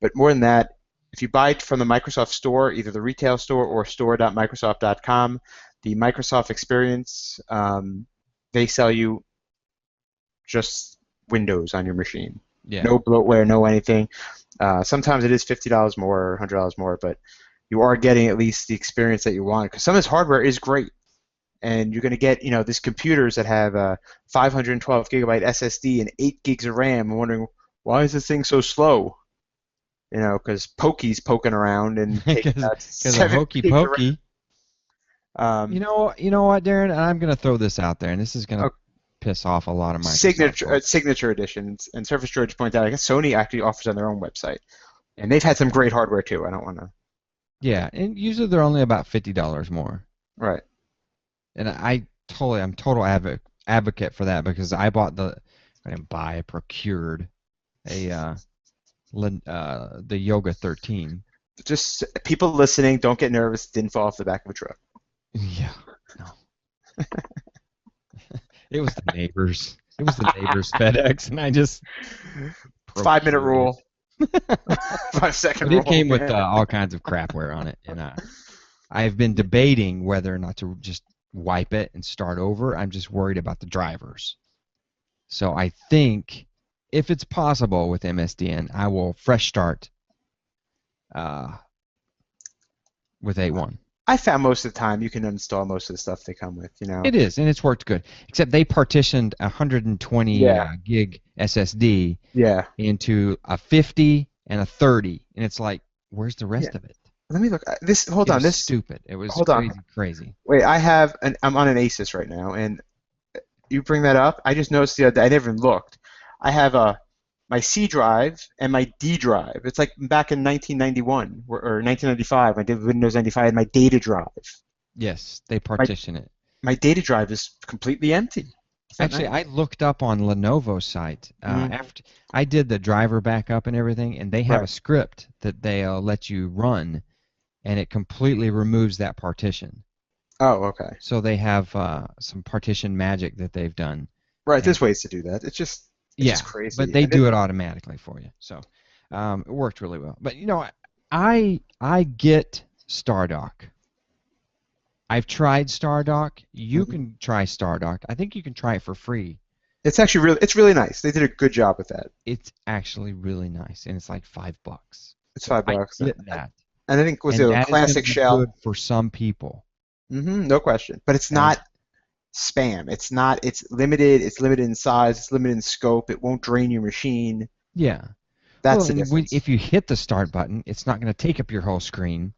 B: But more than that, if you buy it from the Microsoft Store, either the retail store or store.microsoft.com, the Microsoft experience, they sell you just Windows on your machine.
A: Yeah.
B: No bloatware, no anything. Sometimes it is $50 more or $100 more, but you are getting at least the experience that you want. Because some of this hardware is great, and you're going to get these computers that have 512 gigabyte SSD and 8 gigs of RAM. I'm wondering, why is this thing so slow? Because Pokey's poking around and taking
A: Because
B: out
A: of
B: 7
A: hokey
B: gigs of RAM.
A: pokey. You know what, Darren? I'm gonna throw this out there, and this is gonna
B: Uh,
A: piss off a lot of Microsoft
B: signature
A: folks.
B: signature editions, and Surface George pointed out, I guess Sony actually offers on their own website, and they've had some great hardware too. I don't want to.
A: Yeah, and usually they're only about $50 more.
B: Right.
A: And I'm total advocate for that because I didn't buy, I procured a the Yoga 13.
B: Just people listening, don't get nervous. Didn't fall off the back of a truck.
A: Yeah, no, it was the neighbors. It was the neighbors FedEx, and I just
B: 5 minute
A: procured it.
B: rule. 5 second
A: But it
B: rule.
A: came with all kinds of crapware on it, and I've been debating whether or not to just wipe it and start over. I'm just worried about the drivers. So I think if it's possible with MSDN, I will fresh start uh, with A1.
B: I found most of the time you can uninstall most of the stuff they come with, you know.
A: It is, and it's worked good. Except they partitioned a 120
B: Yeah,
A: gig SSD
B: yeah,
A: into a 50 and a 30, and it's like, where's the
B: yeah.
A: rest of it?
B: Let me look. This, hold
A: It
B: on,
A: was
B: this,
A: stupid. It was
B: hold on.
A: crazy, crazy.
B: Wait, I'm on an Asus right now, and you bring that up. I just noticed the other day, I never even looked. I have my C drive and my D drive. It's like back in 1991 or 1995. I did Windows 95. I had my data drive.
A: Yes, they
B: My
A: partition it.
B: my data drive is completely empty. Is that
A: Actually,
B: nice?
A: I looked up on Lenovo's site
B: Mm,
A: after I did the driver backup and everything, and they have a
B: right.
A: script that they'll let you run, and it completely removes that partition.
B: Oh, okay.
A: So they have some partition magic that they've done,
B: Right.
A: and
B: There's ways to do that. It's just
A: yeah, but
B: crazy.
A: they
B: And it,
A: do it automatically for you. So it worked really well. But you know, I get Stardock. I've tried Stardock. You
B: mhm.
A: can try Stardock. I think you can try it for free.
B: it's really nice. They did a good job with that.
A: It's actually really nice, and it's like $5.
B: It's
A: So
B: five
A: I
B: bucks.
A: get that,
B: And I think was
A: and
B: it a
A: that is going to
B: classic
A: be good
B: shell?
A: for some people.
B: No question. But it's
A: And
B: not spam. It's not. It's limited. It's limited in size. It's limited in scope. It won't drain your machine.
A: yeah,
B: That's
A: well,
B: the
A: and
B: difference.
A: if you hit the start button, it's not going to take up your whole screen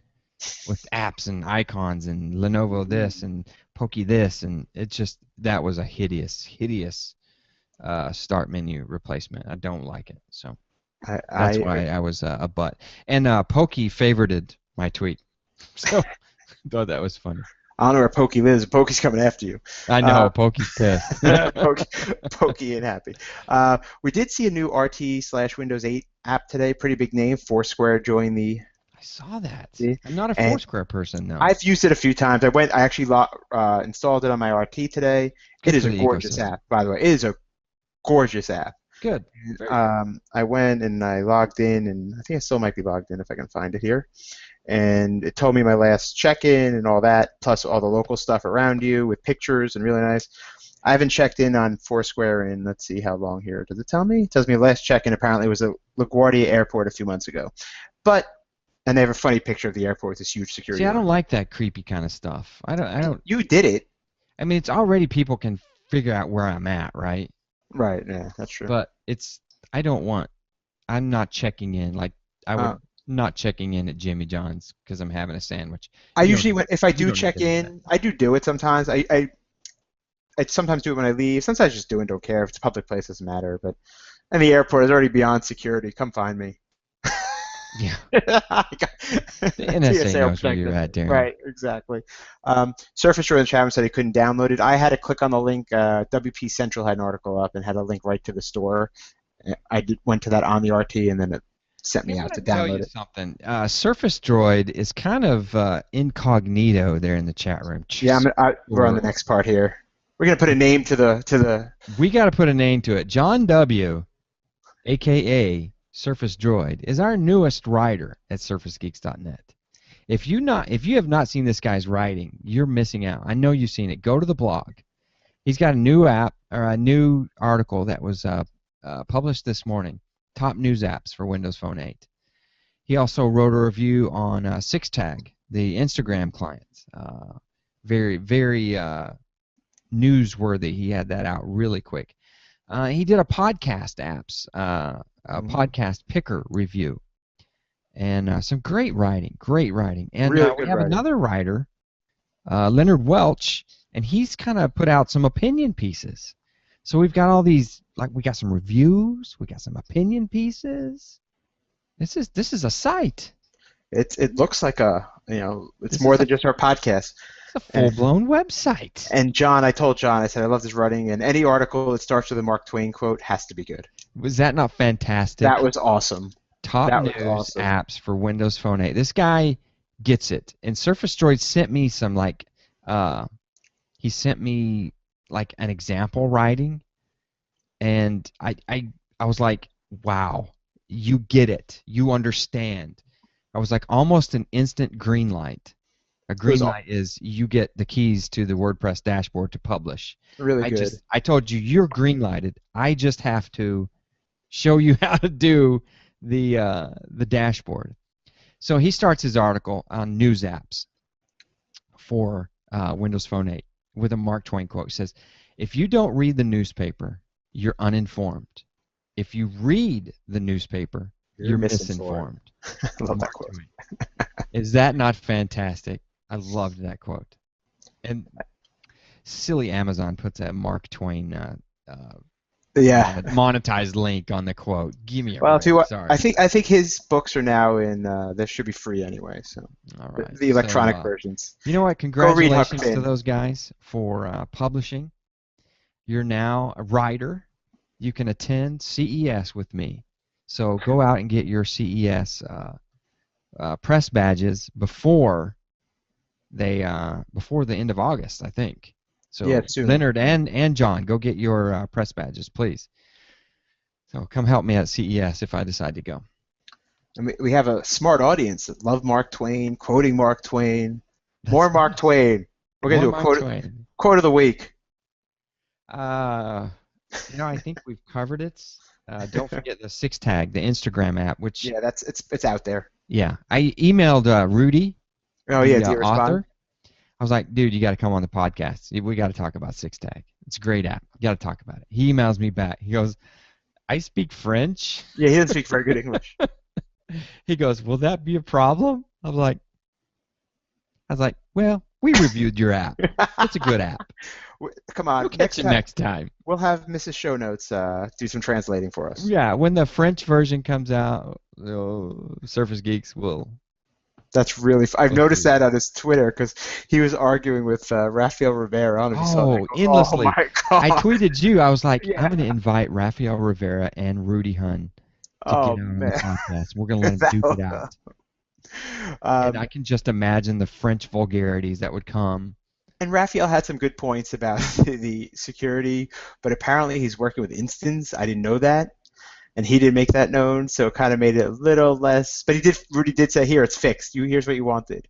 A: with apps and icons and Lenovo this and Pokey this, and it's just that was a hideous, hideous start menu replacement. I don't like it, so that's
B: I
A: why I was a butt. And Pokey favorited my tweet, so thought that was funny.
B: I don't know where Pokey lives. Pokey's coming after you.
A: I
B: Uh,
A: know Pokey's pissed.
B: Pokey, Pokey ain't happy. We did see a new RT/Windows 8 app today. Pretty big name. Foursquare joined
A: I saw that.
B: the
A: I'm not a
B: and
A: Foursquare person, though.
B: I've used it a few times. I actually installed it on my RT today. It
A: Good
B: is
A: for
B: a
A: the
B: gorgeous
A: ecosystem.
B: app, by the way. It is a gorgeous app.
A: Good. Very good.
B: I went and I logged in, and I think I still might be logged in if I can find it here. And it told me my last check-in and all that, plus all the local stuff around you with pictures and really nice. I haven't checked in on Foursquare in, let's see how long here. Does it tell me? It tells me last check-in apparently was at LaGuardia Airport a few months ago. But, and they have a funny picture of the airport with this huge
A: See,
B: security
A: I don't
B: line.
A: like that creepy kind of stuff. I don't. I don't.
B: You did it.
A: I mean, it's already people can figure out where I'm at, right?
B: Right, yeah, that's true.
A: But it's. I don't want. I'm not checking in like I
B: Uh,
A: would not checking in at Jimmy John's because I'm having a sandwich.
B: I
A: You don't
B: usually,
A: need.
B: if I
A: You
B: do
A: don't need
B: check
A: to know that.
B: in, I do it sometimes. I sometimes do it when I leave. Sometimes I just do and don't care. If it's a public place, it doesn't matter. But and the airport is already beyond security. Come find me.
A: Yeah. The NSA
B: TSA will
A: knows where
B: protect
A: you're
B: it.
A: at, Darren.
B: Right, exactly. Surface Joy in the chat said he couldn't download it. I had to click on the link. WP Central had an article up and had a link right to the store. Went to that on the RT and then it sent
A: Hey,
B: me
A: I'm
B: out
A: gonna
B: to
A: tell you
B: download it.
A: something. Surface Droid is kind of incognito there in the chat room.
B: Yeah, we're on the
A: Or
B: next part here. We're gonna put a name to the.
A: we got to put a name to it. John W., aka Surface Droid, is our newest writer at SurfaceGeeks.net. If you have not seen this guy's writing, you're missing out. I know you've seen it. Go to the blog. He's got a new app or a new article that was published this morning. Top news apps for Windows Phone 8. He also wrote a review on SixTag, the Instagram client. Very, very newsworthy. He had that out really quick. He did a podcast apps, a
B: Mhm.
A: podcast picker review, and some great writing, great writing. And
B: Really
A: we
B: good
A: have
B: writing.
A: another writer, Leonard Welch, and he's kind of put out some opinion pieces. So we've got all these, like we got some reviews, we got some opinion pieces. This is a site.
B: It looks like it's
A: This
B: more
A: is a
B: than just our podcast.
A: it's a
B: And
A: full-blown website.
B: and John, I told John, I said I love this writing, and any article that starts with a Mark Twain quote has to be good.
A: Was that not
B: That
A: fantastic?
B: was awesome.
A: Top
B: That was
A: news
B: awesome.
A: apps for Windows Phone 8. This guy gets it. And Surface Droid sent me some uh he sent me like an example writing, and I was like, wow, you get it. You understand. I was like almost an instant green light. A
B: It was
A: green
B: all
A: light is you get the keys to the WordPress dashboard to publish.
B: really good.
A: I told you you're green lighted. I just have to show you how to do the dashboard. So he starts his article on news apps for Windows Phone 8 with a Mark Twain quote. He says, "If you don't read the newspaper, you're uninformed. If you read the newspaper,
B: You're
A: you're
B: misinformed.
A: misinformed."
B: I love that
A: Mark
B: quote.
A: Twain. Is that not fantastic? I loved that quote. And silly Amazon puts a Mark Twain
B: Yeah.
A: monetized link on the quote. Give me a
B: Well,
A: break.
B: I
A: Sorry.
B: think his books are now in. They should be free anyway. So
A: All
B: the,
A: right.
B: the
A: So,
B: electronic versions.
A: you know what?
B: Go read Huck
A: Congratulations to
B: Finn.
A: those guys for publishing. You're now a writer. You can attend CES with me. So go out and get your CES press badges before the end of August, I think.
B: Yeah,
A: So
B: soon.
A: Leonard and John, go get your press badges, please. So come help me at CES if I decide to go.
B: And we have a smart audience that love Mark Twain, quoting Mark Twain. More
A: That's
B: Mark
A: nice.
B: Twain. We're gonna
A: More
B: do a
A: Mark Twain.
B: quote of the week.
A: Uh, I think we've covered it. Don't forget the Six Tag, the Instagram app, which,
B: Yeah, it's out there.
A: yeah, I emailed Rudy,
B: Oh yeah,
A: the
B: do you respond?
A: author. I was like, dude, you got to come on the podcast. We got to talk about Six Tag. It's a great app. You got to talk about it. He emails me back. He goes, I speak French.
B: Yeah, he doesn't speak very good English.
A: He goes, will that be a problem? I was like, well, we reviewed your app. It's a good app.
B: Come on,
A: You'll catch it next time.
B: we'll have Mrs. Show Notes do some translating for us.
A: Yeah, when the French version comes out, Surface Geeks will.
B: That's really. I've
A: Let's
B: noticed
A: do
B: that
A: that.
B: on his Twitter because he was arguing with Rafael Rivera. I don't know if you saw that.
A: Oh,
B: Oh
A: endlessly.
B: my
A: I
B: god.
A: tweeted you. I was like, I'm
B: Yeah.
A: going to invite Rafael Rivera and Rudy Hun to
B: Oh
A: get out on the
B: man.
A: podcast. We're going to let them duke it out. And I
B: Um,
A: can just imagine the French vulgarities that would come.
B: and Raphael had some good points about the security, but apparently he's working with Instance. I didn't know that, and he did make that known, so it kind of made it a little less. But Rudy did say, "Here, it's fixed. Here's what you wanted."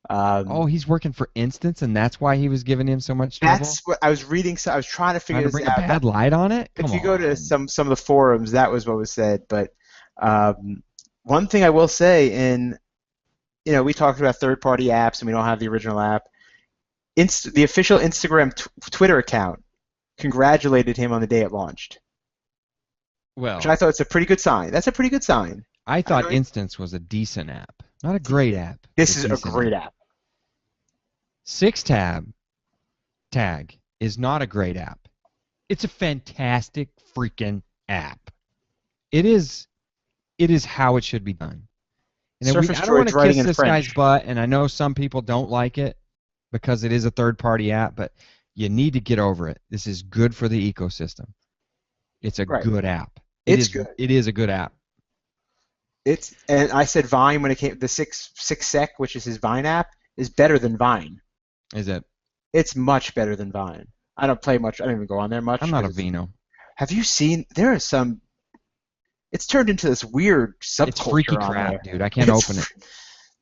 A: Oh,
B: Um,
A: he's working for Instance, and that's why he was giving him so much trouble?
B: that's what I was reading. So I was trying to figure
A: Trying to
B: this
A: bring a
B: out.
A: bad light on it?
B: If
A: Come
B: you go to
A: on.
B: some of the forums, that was what was said. But one thing I will say, we talked about third-party apps, and we don't have the original app. The official Instagram Twitter account congratulated him on the day it launched, which
A: Well,
B: I thought it's a pretty good sign. That's a pretty good sign.
A: I
B: I
A: thought
B: really,
A: Instance was a decent app. Not a great app, but a
B: this is a
A: decent
B: great
A: app.
B: app.
A: Six Tag is not a great app. It's a fantastic freaking app. It is how it should be done. And
B: Surface
A: I don't want
B: Droid's
A: to
B: writing
A: kiss
B: in
A: this guy's
B: French.
A: butt, and I know some people don't like it because it is a third-party app, but you need to get over it. This is good for the ecosystem. It's a
B: Right.
A: good app.
B: It's good.
A: It is a good app.
B: And I said Vine when it came. The six sec, which is his Vine app, is better than Vine.
A: Is it?
B: It's much better than Vine. I don't play much. I don't even go on there much.
A: I'm not a Vino.
B: Have you seen? There is some. It's turned into this weird
A: It's freaky
B: subculture on
A: crap,
B: there.
A: dude. I can't open it.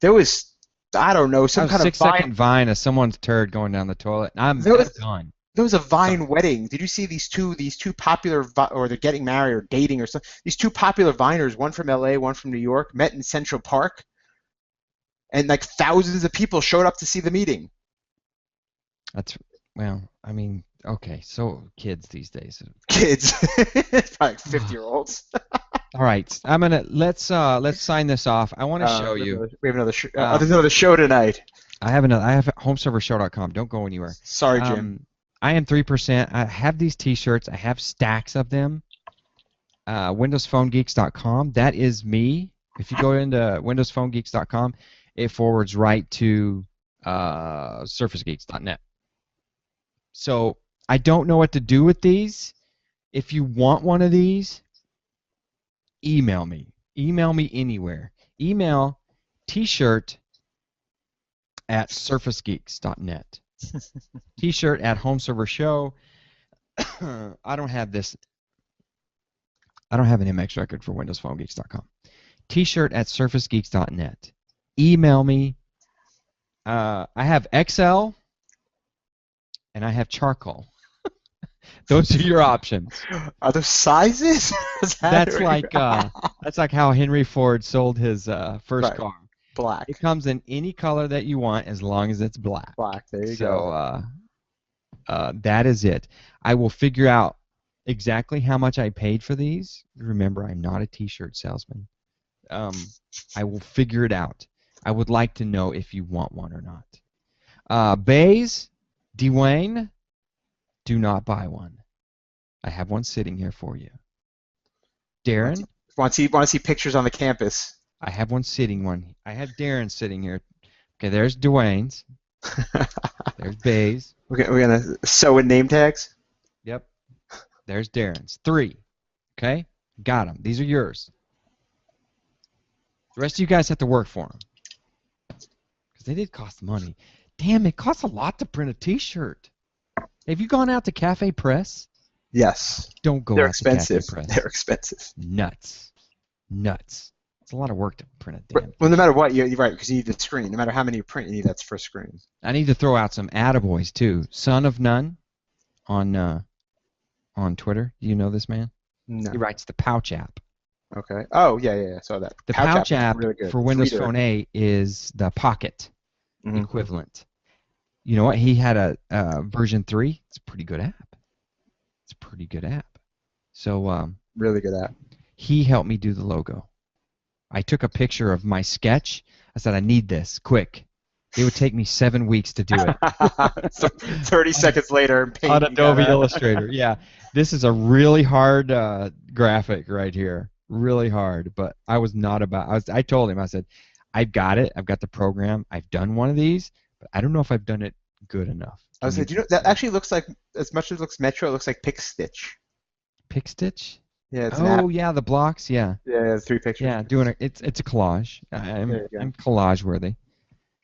B: There was, I don't know,
A: I
B: some
A: have
B: kind of
A: 6-second Vine of someone's turd going down the toilet, and I'm
B: There was
A: done.
B: there was a Vine
A: Done.
B: wedding. Did you see these two popular or they're getting married or dating or something? These two popular Viners, one from LA, one from New York, met in Central Park, and like thousands of people showed up to see the meeting.
A: Well, I mean, okay, so kids these days.
B: Kids, probably 50-year-olds.
A: All right, let's sign this off. I want to show you.
B: We have another.
A: Um,
B: There's another show tonight.
A: I have homeservershow.com. Don't go anywhere.
B: Sorry, Jim.
A: I am 3%. I have these T-shirts. I have stacks of them. WindowsPhoneGeeks.com. That is me. If you go into WindowsPhoneGeeks.com, it forwards right to SurfaceGeeks.net. So I don't know what to do with these. If you want one of these, email me. Email me anywhere. Email T-shirt at SurfaceGeeks.net. T-shirt at Home Server Show. I don't have this. I don't have an MX record for WindowsPhoneGeeks.com. T-shirt at SurfaceGeeks.net. Email me. I have XL and I have charcoal. Those are your options.
B: Are those sizes? Is that
A: That's
B: what you-
A: like uh, that's like how Henry Ford sold his first
B: Right.
A: car. It
B: Black.
A: comes in any color that you want as long as it's black.
B: Black. There you
A: So
B: go.
A: that is it. I will figure out exactly how much I paid for these. Remember, I'm not a T-shirt salesman. I will figure it out. I would like to know if you want one or not. Bays, Dwayne, do not buy one. I have one sitting here for you.
B: Want to,
A: Darren,
B: want to see pictures on the campus.
A: I have one sitting one. I have Darren sitting here. Okay, there's Dwayne's. There's Bays.
B: We're gonna sew in name tags.
A: Yep. There's Darren's. 3. Okay? Got them. These are yours. The rest of you guys have to work for them. Because they did cost money. Damn, it costs a lot to print a T-shirt. Have you gone out to Cafe Press?
B: Yes.
A: Don't go
B: They're
A: out to Cafe
B: expensive.
A: Press.
B: They're expensive.
A: Nuts. Nuts. It's a lot of work to print a damn
B: Well, no
A: T-shirt.
B: matter what, you're right, because you need the screen. No matter how many you print, you need that first screen.
A: I need to throw out some attaboys, too. Son of None on Twitter. Do you know this man?
B: No.
A: He writes the Pouch app.
B: Okay. Oh, yeah. I saw that.
A: The Pouch app
B: really good.
A: for Windows
B: Reader.
A: Phone 8 is the Pocket
B: Mhm.
A: equivalent. You know what? He had a version 3. It's a pretty good app. It's a pretty good app. So
B: Really good app.
A: he helped me do the logo. I took a picture of my sketch. I said, I need this, quick. It would take me 7 weeks to do it.
B: So 30 seconds later, in Paint,
A: On
B: you
A: Adobe
B: got a-
A: Illustrator, yeah. This is a really hard graphic right here. Really hard, but I was not about. I told him, I said, I've got it. I've got the program. I've done one of these, but I don't know if I've done it good enough.
B: I was like, do you know that actually looks like, as much as it looks Metro, it looks like Pick Stitch.
A: Pick Stitch?
B: Yeah, it's an app.
A: Oh yeah, the blocks. Yeah,
B: Yeah, 3 pictures.
A: yeah. It's a collage. I'm
B: There you go.
A: I'm collage worthy.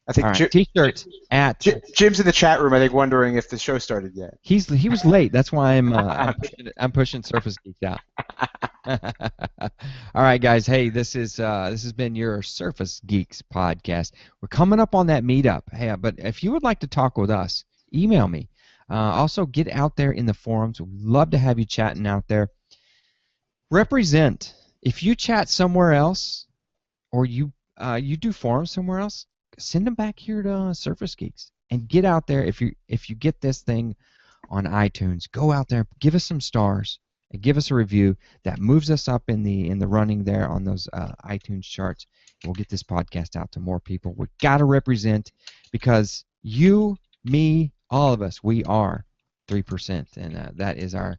B: I think
A: All right, T-shirt at.
B: Jim's in the chat room. I think wondering if the show started yet.
A: He was late. That's why I'm pushing Surface Geeks out. All right, guys. Hey, this has been your Surface Geeks podcast. We're coming up on that meetup. Hey, but if you would like to talk with us, email me. Also, get out there in the forums. We'd love to have you chatting out there. Represent. If you chat somewhere else, or you do forums somewhere else, send them back here to Surface Geeks and get out there. If you get this thing on iTunes, go out there, give us some stars, and give us a review. That moves us up in the running there on those iTunes charts. We'll get this podcast out to more people. We've got to represent, because you, me, all of us, we are 3%, and that is our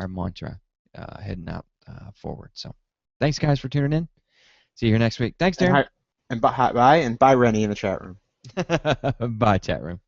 A: mantra heading out forward. So thanks, guys, for tuning in. See you here next week. Thanks, Darren.
B: And bye, Rennie in the chat room.
A: Bye, chat room.